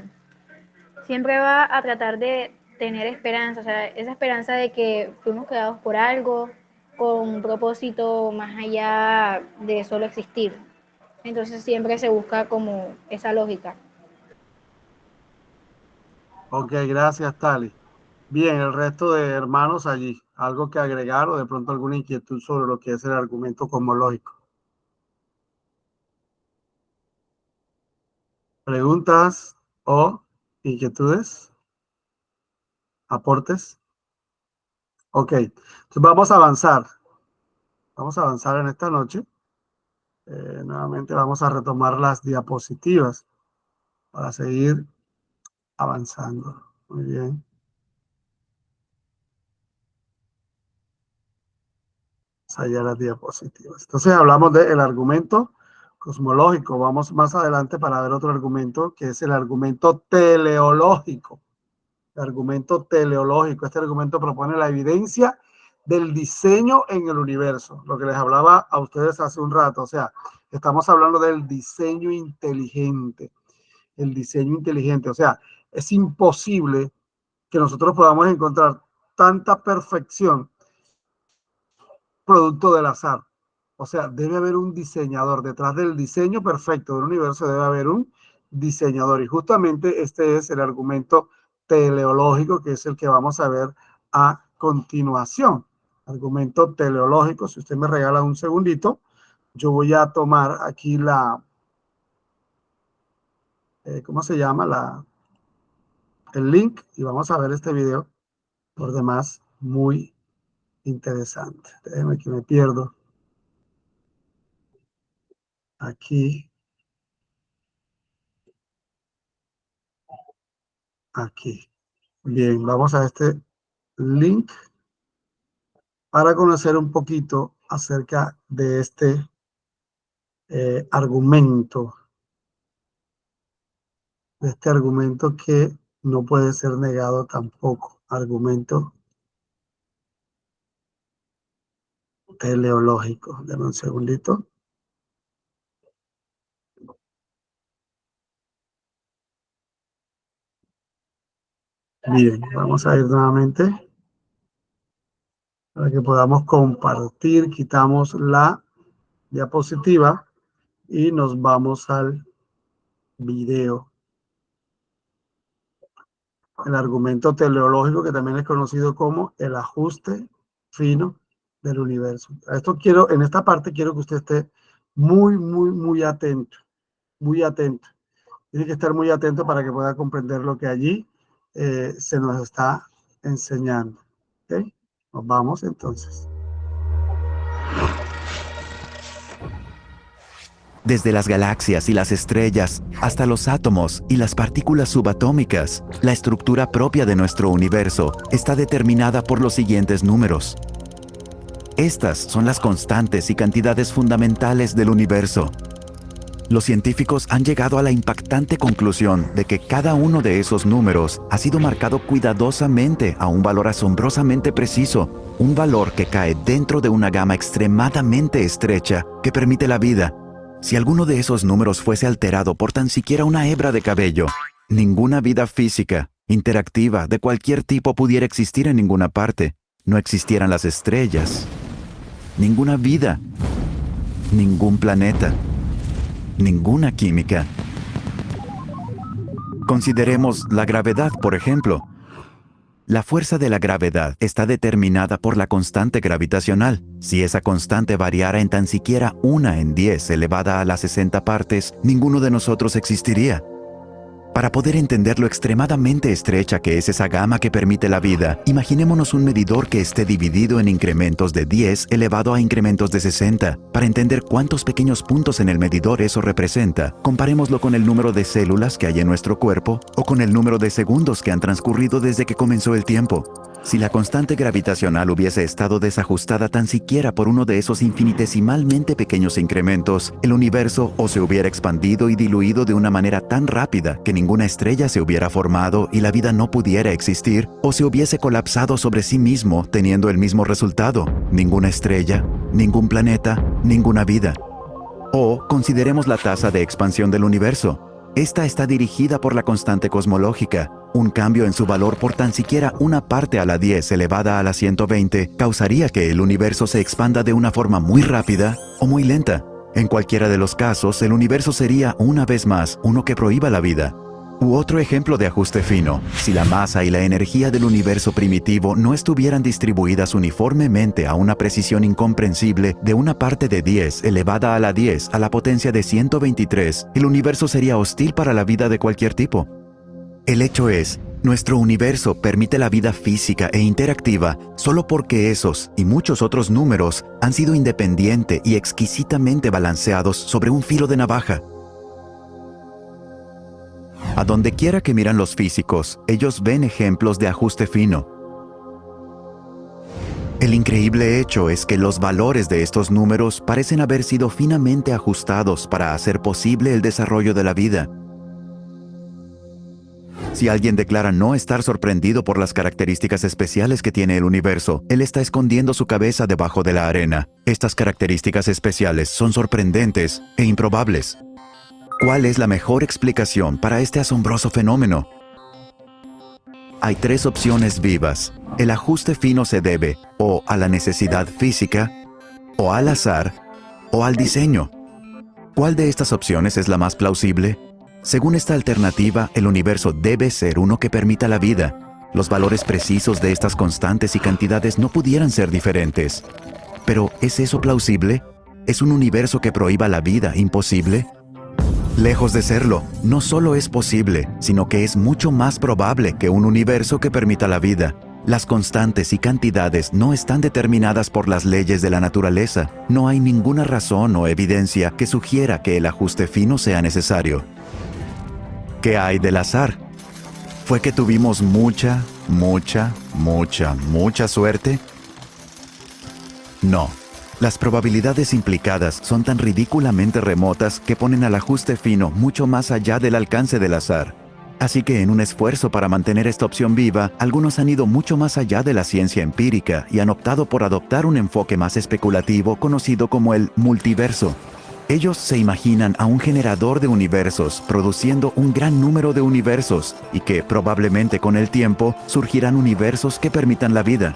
siempre va a tratar de tener esperanza, o sea, esa esperanza de que fuimos creados por algo, con un propósito más allá de solo existir. Entonces siempre se busca como esa lógica. Ok, gracias, Tali. Bien, el resto de hermanos allí, ¿algo que agregar o de pronto alguna inquietud sobre lo que es el argumento cosmológico? ¿Preguntas o inquietudes? ¿Aportes? Ok, entonces vamos a avanzar. Vamos a avanzar en esta noche. Nuevamente vamos a retomar las diapositivas para seguir avanzando. Muy bien. Allá las diapositivas. Entonces hablamos del argumento cosmológico. Vamos más adelante para ver otro argumento que es el argumento teleológico. El argumento teleológico. Este argumento propone la evidencia del diseño en el universo. Lo que les hablaba a ustedes hace un rato. O sea, estamos hablando del diseño inteligente. El diseño inteligente. O sea, es imposible que nosotros podamos encontrar tanta perfección producto del azar. O sea, debe haber un diseñador. Detrás del diseño perfecto del universo debe haber un diseñador. Y justamente este es el argumento teleológico, que es el que vamos a ver a continuación. Argumento teleológico. Si usted me regala un segundito, yo voy a tomar aquí ¿cómo se llama? El link, y vamos a ver este video. Por demás, muy interesante. Déjeme que me pierdo aquí. Aquí. Bien, vamos a este link para conocer un poquito acerca de este argumento, que no puede ser negado tampoco. Argumento teleológico. Deme un segundito. Bien, vamos a ir nuevamente para que podamos compartir. Quitamos la diapositiva y nos vamos al video. El argumento teleológico, que también es conocido como el ajuste fino del universo. En esta parte quiero que usted esté muy atento, muy atento. Tiene que estar muy atento para que pueda comprender lo que allí se nos está enseñando. ¿Okay? Nos vamos entonces. Desde las galaxias y las estrellas hasta los átomos y las partículas subatómicas, la estructura propia de nuestro universo está determinada por los siguientes números. Estas son las constantes y cantidades fundamentales del universo. Los científicos han llegado a la impactante conclusión de que cada uno de esos números ha sido marcado cuidadosamente a un valor asombrosamente preciso, un valor que cae dentro de una gama extremadamente estrecha que permite la vida. Si alguno de esos números fuese alterado por tan siquiera una hebra de cabello, ninguna vida física, interactiva, de cualquier tipo pudiera existir en ninguna parte. No existieran las estrellas, ninguna vida, ningún planeta, ninguna química. Consideremos la gravedad, por ejemplo. La fuerza de la gravedad está determinada por la constante gravitacional. Si esa constante variara en tan siquiera 1 en 10 elevada a las 60 partes, ninguno de nosotros existiría. Para poder entender lo extremadamente estrecha que es esa gama que permite la vida, imaginémonos un medidor que esté dividido en incrementos de 10 elevado a incrementos de 60. Para entender cuántos pequeños puntos en el medidor eso representa, comparémoslo con el número de células que hay en nuestro cuerpo o con el número de segundos que han transcurrido desde que comenzó el tiempo. Si la constante gravitacional hubiese estado desajustada tan siquiera por uno de esos infinitesimalmente pequeños incrementos, el universo o se hubiera expandido y diluido de una manera tan rápida que ninguna estrella se hubiera formado y la vida no pudiera existir, o se hubiese colapsado sobre sí mismo teniendo el mismo resultado: ninguna estrella, ningún planeta, ninguna vida. O consideremos la tasa de expansión del universo. Esta está dirigida por la constante cosmológica. Un cambio en su valor por tan siquiera una parte a la 10 elevada a la 120 causaría que el universo se expanda de una forma muy rápida o muy lenta. En cualquiera de los casos, el universo sería, una vez más, uno que prohíba la vida. U otro ejemplo de ajuste fino: si la masa y la energía del universo primitivo no estuvieran distribuidas uniformemente a una precisión incomprensible de una parte de 10 elevada a la 10 a la potencia de 123, el universo sería hostil para la vida de cualquier tipo. El hecho es, nuestro universo permite la vida física e interactiva solo porque esos y muchos otros números han sido independiente y exquisitamente balanceados sobre un filo de navaja. A donde quiera que miran los físicos, ellos ven ejemplos de ajuste fino. El increíble hecho es que los valores de estos números parecen haber sido finamente ajustados para hacer posible el desarrollo de la vida. Si alguien declara no estar sorprendido por las características especiales que tiene el universo, él está escondiendo su cabeza debajo de la arena. Estas características especiales son sorprendentes e improbables. ¿Cuál es la mejor explicación para este asombroso fenómeno? Hay 3 opciones vivas. El ajuste fino se debe o a la necesidad física, o al azar, o al diseño. ¿Cuál de estas opciones es la más plausible? Según esta alternativa, el universo debe ser uno que permita la vida. Los valores precisos de estas constantes y cantidades no pudieran ser diferentes. Pero, ¿es eso plausible? ¿Es un universo que prohíba la vida imposible? Lejos de serlo, no solo es posible, sino que es mucho más probable que un universo que permita la vida. Las constantes y cantidades no están determinadas por las leyes de la naturaleza. No hay ninguna razón o evidencia que sugiera que el ajuste fino sea necesario. ¿Qué hay del azar? ¿Fue que tuvimos mucha suerte? No. Las probabilidades implicadas son tan ridículamente remotas que ponen al ajuste fino mucho más allá del alcance del azar. Así que en un esfuerzo para mantener esta opción viva, algunos han ido mucho más allá de la ciencia empírica y han optado por adoptar un enfoque más especulativo conocido como el multiverso. Ellos se imaginan a un generador de universos produciendo un gran número de universos y que probablemente con el tiempo surgirán universos que permitan la vida.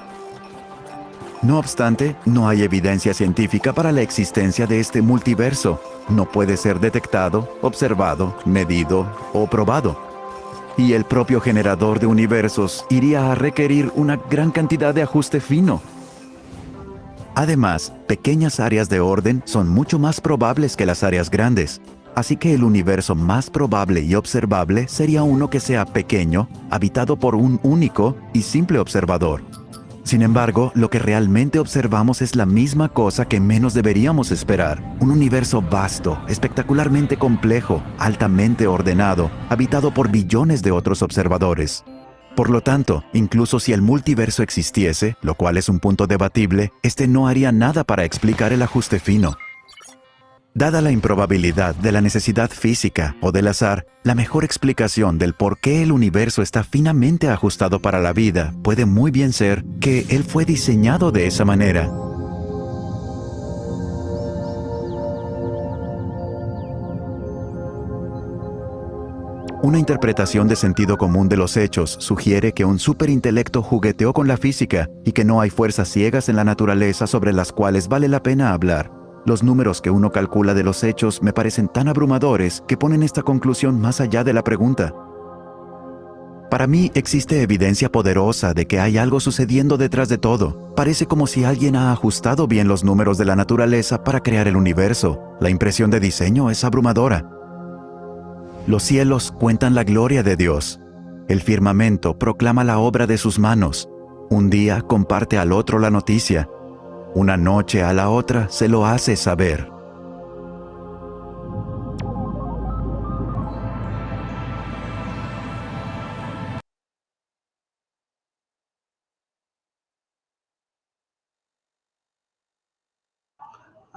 No obstante, no hay evidencia científica para la existencia de este multiverso. No puede ser detectado, observado, medido o probado. Y el propio generador de universos iría a requerir una gran cantidad de ajuste fino. Además, pequeñas áreas de orden son mucho más probables que las áreas grandes. Así que el universo más probable y observable sería uno que sea pequeño, habitado por un único y simple observador. Sin embargo, lo que realmente observamos es la misma cosa que menos deberíamos esperar. Un universo vasto, espectacularmente complejo, altamente ordenado, habitado por billones de otros observadores. Por lo tanto, incluso si el multiverso existiese, lo cual es un punto debatible, este no haría nada para explicar el ajuste fino. Dada la improbabilidad de la necesidad física o del azar, la mejor explicación del por qué el universo está finamente ajustado para la vida puede muy bien ser que él fue diseñado de esa manera. Una interpretación de sentido común de los hechos sugiere que un superintelecto jugueteó con la física y que no hay fuerzas ciegas en la naturaleza sobre las cuales vale la pena hablar. Los números que uno calcula de los hechos me parecen tan abrumadores que ponen esta conclusión más allá de la pregunta. Para mí existe evidencia poderosa de que hay algo sucediendo detrás de todo. Parece como si alguien ha ajustado bien los números de la naturaleza para crear el universo. La impresión de diseño es abrumadora. Los cielos cuentan la gloria de Dios. El firmamento proclama la obra de sus manos. Un día comparte al otro la noticia. Una noche a la otra se lo hace saber.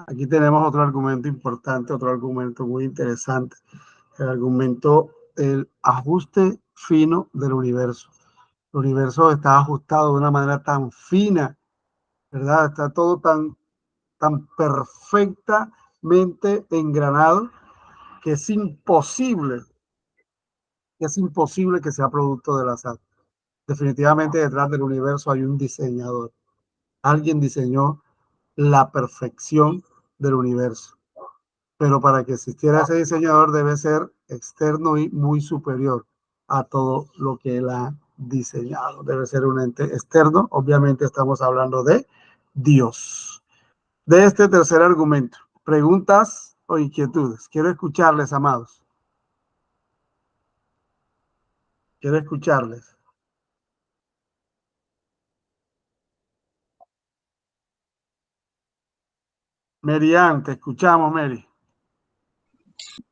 Aquí tenemos otro argumento importante, otro argumento muy interesante. El argumento del ajuste fino del universo. El universo está ajustado de una manera tan fina, ¿verdad? Está todo tan perfectamente engranado que es imposible que sea producto del azar. Definitivamente detrás del universo hay un diseñador. Alguien diseñó la perfección del universo. Pero para que existiera ese diseñador debe ser externo y muy superior a todo lo que él ha diseñado. Debe ser un ente externo. Obviamente estamos hablando de Dios. De este tercer argumento, preguntas o inquietudes. Quiero escucharles, amados. Quiero escucharles. Merian, te escuchamos, Mary.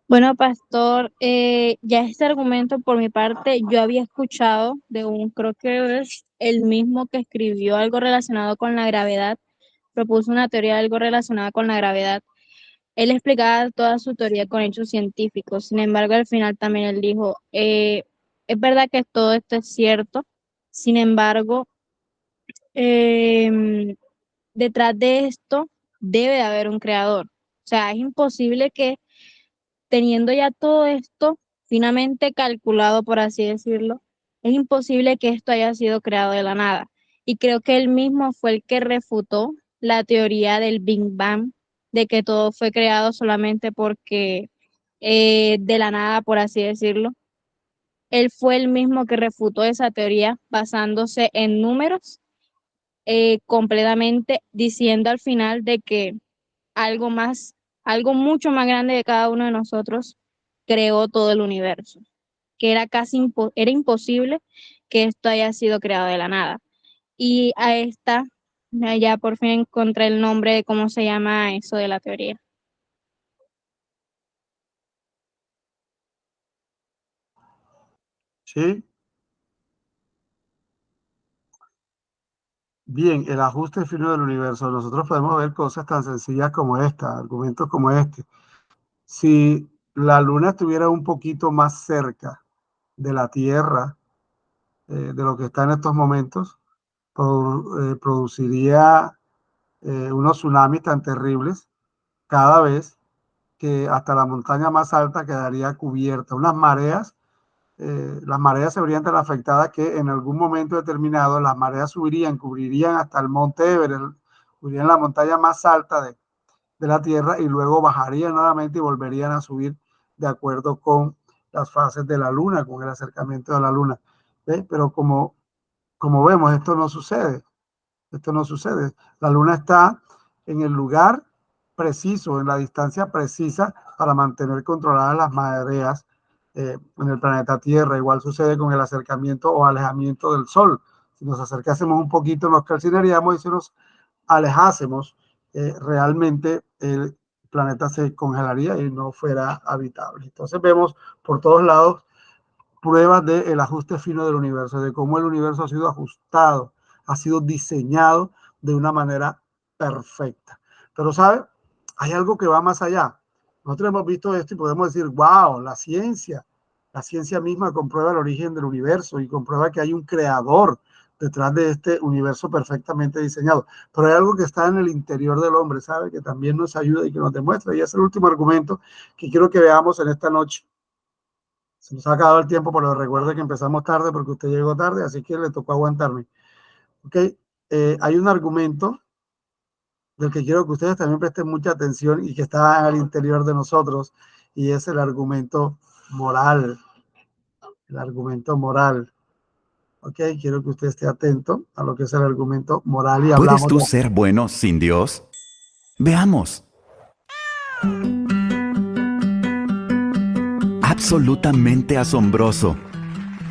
Bueno, pastor, ya este argumento por mi parte yo había escuchado creo que es el mismo que escribió algo relacionado con la gravedad, propuso una teoría de algo relacionada con la gravedad. Él explicaba toda su teoría con hechos científicos, sin embargo, al final también él dijo, es verdad que todo esto es cierto, sin embargo, em, detrás de esto debe de haber un creador. O sea, es imposible que teniendo ya todo esto finamente calculado, por así decirlo, es imposible que esto haya sido creado de la nada. Y creo que él mismo fue el que refutó la teoría del Big Bang, de que todo fue creado solamente porque de la nada, por así decirlo. Él fue el mismo que refutó esa teoría basándose en números, completamente diciendo al final de que algo más, algo mucho más grande de cada uno de nosotros creó todo el universo, que era era imposible que esto haya sido creado de la nada. Y a esta, ya por fin encontré el nombre de cómo se llama eso de la teoría. ¿Sí? Bien, el ajuste fino del universo. Nosotros podemos ver cosas tan sencillas como esta, argumentos como este. Si la luna estuviera un poquito más cerca de la Tierra, de lo que está en estos momentos, produciría unos tsunamis tan terribles cada vez que hasta la montaña más alta quedaría cubierta. Las mareas se verían tan afectadas que en algún momento determinado las mareas subirían, cubrirían hasta el monte Everest, subirían a la montaña más alta de la Tierra y luego bajarían nuevamente y volverían a subir de acuerdo con las fases de la Luna, con el acercamiento de la Luna. ¿Ve? Pero como vemos, esto no sucede. Esto no sucede. La Luna está en el lugar preciso, en la distancia precisa para mantener controladas las mareas en el planeta Tierra. Igual sucede con el acercamiento o alejamiento del Sol. Si nos acercásemos un poquito, nos calcinaríamos, y si nos alejásemos, realmente el planeta se congelaría y no fuera habitable. Entonces vemos por todos lados pruebas del ajuste fino del universo, de cómo el universo ha sido ajustado, ha sido diseñado de una manera perfecta. Pero, ¿sabe? Hay algo que va más allá. Nosotros hemos visto esto y podemos decir, wow, la ciencia misma comprueba el origen del universo y comprueba que hay un creador detrás de este universo perfectamente diseñado. Pero hay algo que está en el interior del hombre, ¿sabe? Que también nos ayuda y que nos demuestra. Y es el último argumento que quiero que veamos en esta noche. Se nos ha acabado el tiempo, pero recuerde que empezamos tarde porque usted llegó tarde, así que le tocó aguantarme. ¿Ok? Hay un argumento del que quiero que ustedes también presten mucha atención y que está al interior de nosotros, y es el argumento moral. El argumento moral. Ok, quiero que usted esté atento a lo que es el argumento moral. Y ¿Puedes tú ser bueno sin Dios? Veamos. Absolutamente asombroso.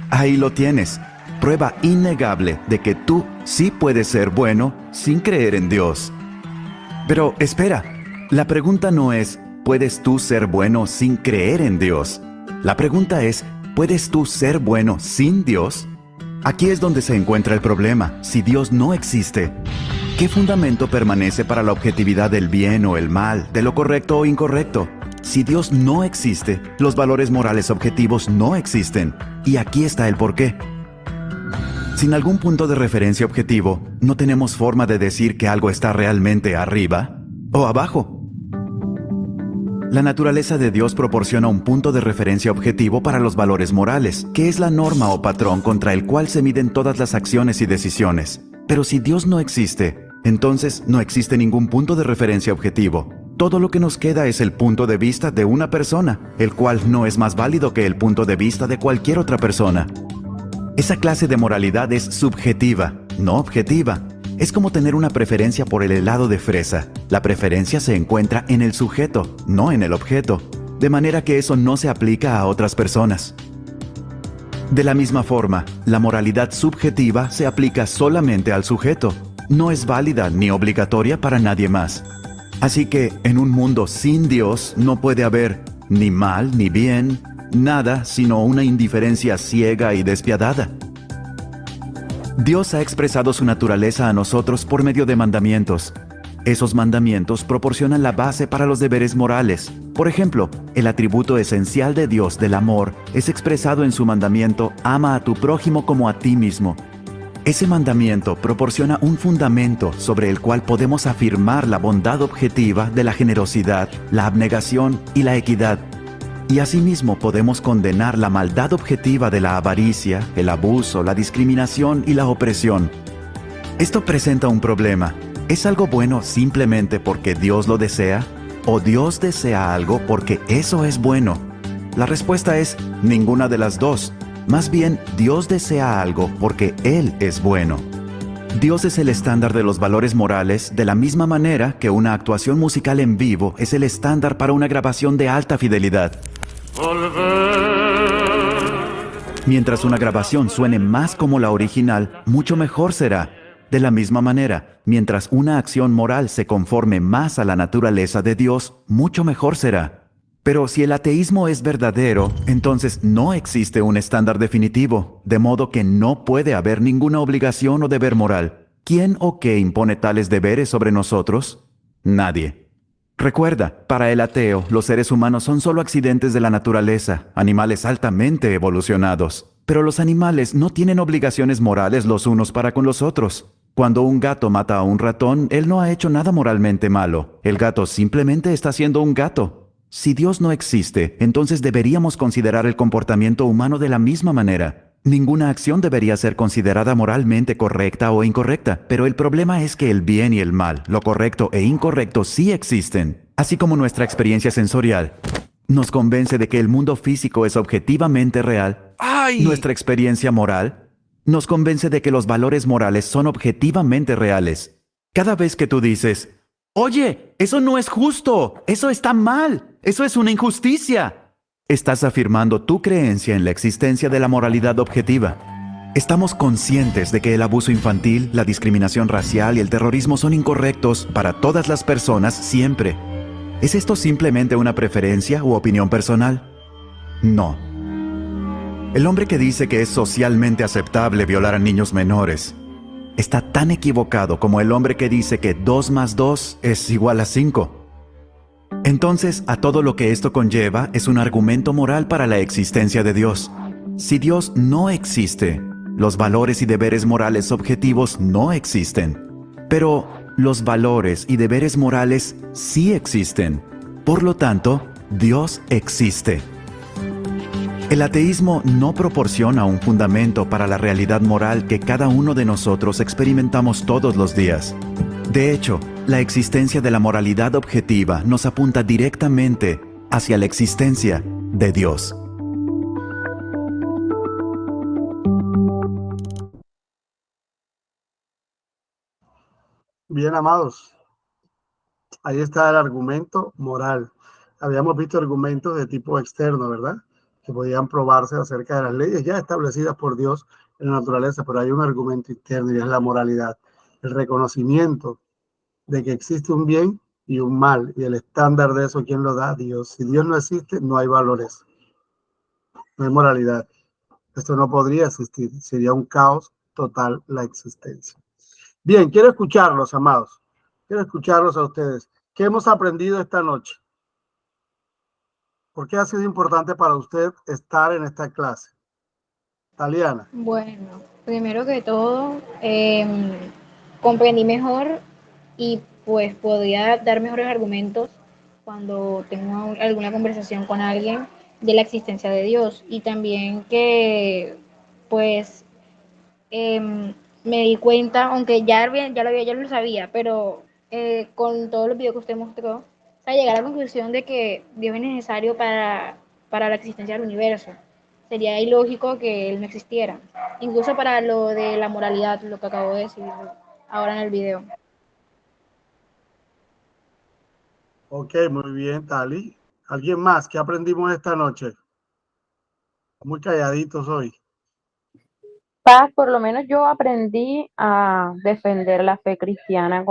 Ahí lo tienes. Prueba innegable de que tú sí puedes ser bueno sin creer en Dios. Pero espera, la pregunta no es, ¿puedes tú ser bueno sin creer en Dios? La pregunta es, ¿puedes tú ser bueno sin Dios? Aquí es donde se encuentra el problema. Si Dios no existe, ¿qué fundamento permanece para la objetividad del bien o el mal, de lo correcto o incorrecto? Si Dios no existe, los valores morales objetivos no existen. Y aquí está el porqué. Sin algún punto de referencia objetivo, no tenemos forma de decir que algo está realmente arriba o abajo. La naturaleza de Dios proporciona un punto de referencia objetivo para los valores morales, que es la norma o patrón contra el cual se miden todas las acciones y decisiones. Pero si Dios no existe, entonces no existe ningún punto de referencia objetivo. Todo lo que nos queda es el punto de vista de una persona, el cual no es más válido que el punto de vista de cualquier otra persona. Esa clase de moralidad es subjetiva, no objetiva. Es como tener una preferencia por el helado de fresa. La preferencia se encuentra en el sujeto, no en el objeto, de manera que eso no se aplica a otras personas. De la misma forma, la moralidad subjetiva se aplica solamente al sujeto. No es válida ni obligatoria para nadie más. Así que, en un mundo sin Dios, no puede haber ni mal ni bien, nada sino una indiferencia ciega y despiadada. Dios ha expresado su naturaleza a nosotros por medio de mandamientos. Esos mandamientos proporcionan la base para los deberes morales. Por ejemplo, el atributo esencial de Dios del amor es expresado en su mandamiento «Ama a tu prójimo como a ti mismo». Ese mandamiento proporciona un fundamento sobre el cual podemos afirmar la bondad objetiva de la generosidad, la abnegación y la equidad. Y asimismo podemos condenar la maldad objetiva de la avaricia, el abuso, la discriminación y la opresión. Esto presenta un problema. ¿Es algo bueno simplemente porque Dios lo desea? ¿O Dios desea algo porque eso es bueno? La respuesta es ninguna de las dos. Más bien, Dios desea algo porque Él es bueno. Dios es el estándar de los valores morales de la misma manera que una actuación musical en vivo es el estándar para una grabación de alta fidelidad. Mientras una grabación suene más como la original, mucho mejor será. De la misma manera, mientras una acción moral se conforme más a la naturaleza de Dios, mucho mejor será. Pero si el ateísmo es verdadero, entonces no existe un estándar definitivo, de modo que no puede haber ninguna obligación o deber moral. ¿Quién o qué impone tales deberes sobre nosotros? Nadie. Recuerda, para el ateo, los seres humanos son solo accidentes de la naturaleza, animales altamente evolucionados. Pero los animales no tienen obligaciones morales los unos para con los otros. Cuando un gato mata a un ratón, él no ha hecho nada moralmente malo. El gato simplemente está siendo un gato. Si Dios no existe, entonces deberíamos considerar el comportamiento humano de la misma manera. Ninguna acción debería ser considerada moralmente correcta o incorrecta, pero el problema es que el bien y el mal, lo correcto e incorrecto sí existen, así como nuestra experiencia sensorial nos convence de que el mundo físico es objetivamente real. ¡Ay! Nuestra experiencia moral nos convence de que los valores morales son objetivamente reales. Cada vez que tú dices, oye, eso no es justo, eso está mal, eso es una injusticia, estás afirmando tu creencia en la existencia de la moralidad objetiva. Estamos conscientes de que el abuso infantil, la discriminación racial y el terrorismo son incorrectos para todas las personas siempre. ¿Es esto simplemente una preferencia u opinión personal? No. El hombre que dice que es socialmente aceptable violar a niños menores está tan equivocado como el hombre que dice que 2 más 2 es igual a 5. Entonces, a todo lo que esto conlleva es un argumento moral para la existencia de Dios. Si Dios no existe, los valores y deberes morales objetivos no existen. Pero los valores y deberes morales sí existen. Por lo tanto, Dios existe. El ateísmo no proporciona un fundamento para la realidad moral que cada uno de nosotros experimentamos todos los días. De hecho, la existencia de la moralidad objetiva nos apunta directamente hacia la existencia de Dios. Bien, amados, ahí está el argumento moral. Habíamos visto argumentos de tipo externo, ¿verdad? Que podían probarse acerca de las leyes ya establecidas por Dios en la naturaleza, pero hay un argumento interno y es la moralidad, el reconocimiento de que existe un bien y un mal, y el estándar de eso, ¿quién lo da? Dios. Si Dios no existe, no hay valores, no hay moralidad. Esto no podría existir, sería un caos total la existencia. Bien, quiero escucharlos, amados. Quiero escucharlos a ustedes. ¿Qué hemos aprendido esta noche? ¿Por qué ha sido importante para usted estar en esta clase? Taliana. Bueno, primero que todo, comprendí mejor y pues podría dar mejores argumentos cuando tengo alguna conversación con alguien de la existencia de Dios y también que pues me di cuenta, aunque ya lo sabía, pero con todos los videos que usted mostró, o sea, llegar a la conclusión de que Dios es necesario para la existencia del universo. Sería ilógico que Él no existiera. Incluso para lo de la moralidad, lo que acabo de decir ahora en el video. Ok, muy bien, Tali. ¿Alguien más? ¿Qué aprendimos esta noche? Muy calladitos hoy. Paz, por lo menos yo aprendí a defender la fe cristiana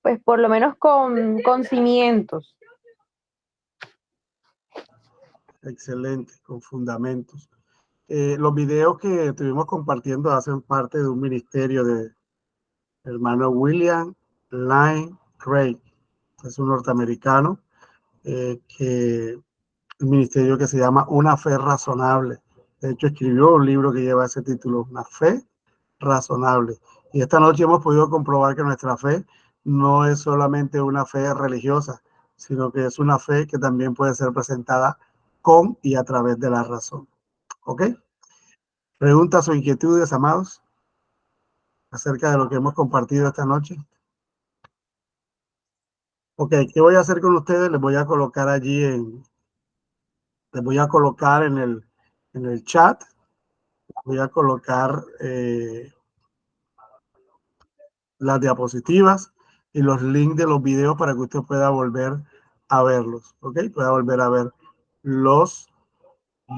pues por lo menos con cimientos. Excelente, con fundamentos. Los videos que estuvimos compartiendo hacen parte de un ministerio de hermano William Lane Craig. Es un norteamericano que un ministerio que se llama Una Fe Razonable. De hecho, escribió un libro que lleva ese título, Una Fe Razonable. Y esta noche hemos podido comprobar que nuestra fe no es solamente una fe religiosa, sino que es una fe que también puede ser presentada con y a través de la razón. ¿Ok? Preguntas o inquietudes, amados, acerca de lo que hemos compartido esta noche. Ok, ¿qué voy a hacer con ustedes? Les voy a colocar allí les voy a colocar en el chat, voy a colocar las diapositivas y los links de los videos para que usted pueda volver a verlos, ¿ok? Pueda volver a ver los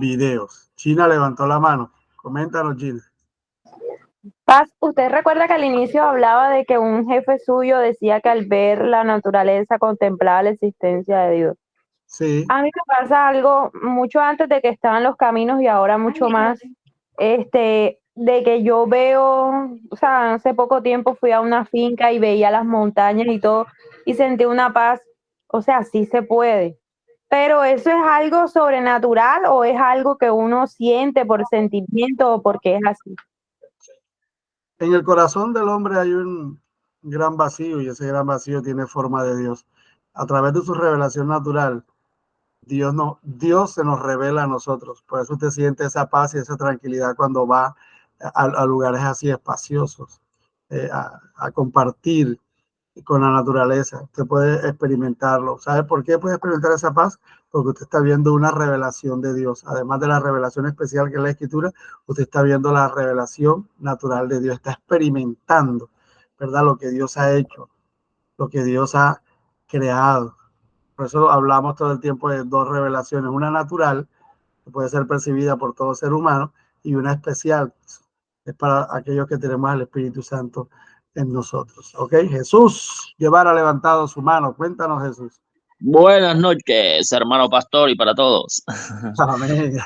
videos. China levantó la mano. Coméntanos, China. Paz, ¿usted recuerda que al inicio hablaba de que un jefe suyo decía que al ver la naturaleza contemplaba la existencia de Dios? Sí. A mí me pasa algo mucho antes de que estaban los caminos y ahora mucho más, de que yo veo, o sea, hace poco tiempo fui a una finca y veía las montañas y todo y sentí una paz, o sea, sí se puede. Pero ¿eso es algo sobrenatural o es algo que uno siente por sentimiento o porque es así? En el corazón del hombre hay un gran vacío y ese gran vacío tiene forma de Dios. A través de su revelación natural, Dios se nos revela a nosotros. Por eso usted siente esa paz y esa tranquilidad cuando va a lugares así espaciosos, a compartir con la naturaleza. Usted puede experimentarlo. ¿Sabe por qué puede experimentar esa paz? Porque usted está viendo una revelación de Dios. Además de la revelación especial que es la Escritura, usted está viendo la revelación natural de Dios. Está experimentando, ¿verdad? Lo que Dios ha hecho, lo que Dios ha creado. Por eso hablamos todo el tiempo de dos revelaciones. Una natural, que puede ser percibida por todo ser humano, y una especial, es para aquellos que tenemos al Espíritu Santo en nosotros. ¿Ok? Jesús llevara levantado su mano. Cuéntanos, Jesús. Buenas noches, hermano pastor, y para todos. Amén.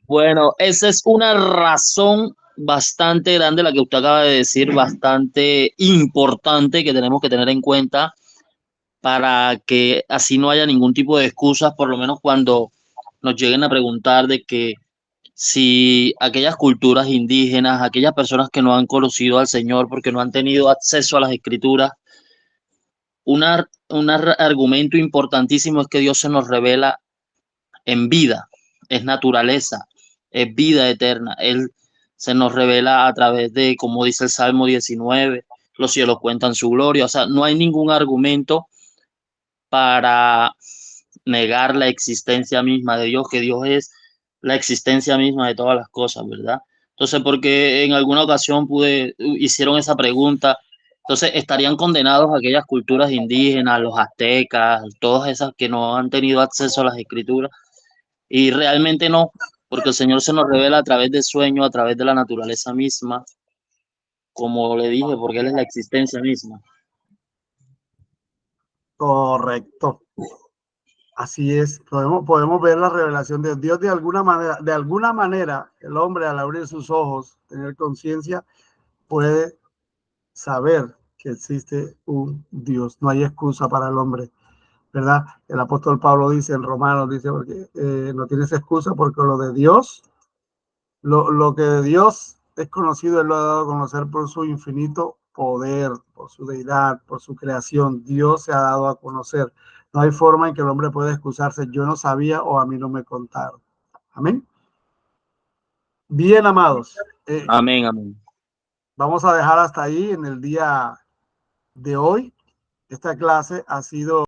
Bueno, esa es una razón bastante grande, la que usted acaba de decir, bastante importante, que tenemos que tener en cuenta para que así no haya ningún tipo de excusas, por lo menos cuando nos lleguen a preguntar de que si aquellas culturas indígenas, aquellas personas que no han conocido al Señor porque no han tenido acceso a las escrituras, un argumento importantísimo es que Dios se nos revela en vida, es naturaleza, es vida eterna. Él se nos revela a través de, como dice el Salmo 19, los cielos cuentan su gloria. O sea, no hay ningún argumento para negar la existencia misma de Dios, que Dios es la existencia misma de todas las cosas, ¿verdad? Entonces, porque en alguna ocasión hicieron esa pregunta, entonces estarían condenados aquellas culturas indígenas, los aztecas, todas esas que no han tenido acceso a las escrituras, y realmente no, porque el Señor se nos revela a través de sueños, a través de la naturaleza misma, como le dije, porque Él es la existencia misma. Correcto. Así es. Podemos ver la revelación de Dios de alguna manera. De alguna manera, el hombre al abrir sus ojos, tener conciencia, puede saber que existe un Dios. No hay excusa para el hombre, ¿verdad? El apóstol Pablo dice en Romanos, dice, porque no tienes excusa porque lo de Dios, lo que de Dios es conocido, Él lo ha dado a conocer por su infinito poder, por su deidad, por su creación. Dios se ha dado a conocer. No hay forma en que el hombre pueda excusarse. Yo no sabía o a mí no me contaron. Amén. Bien, amados. Amén, amén. Vamos a dejar hasta ahí en el día de hoy. Esta clase ha sido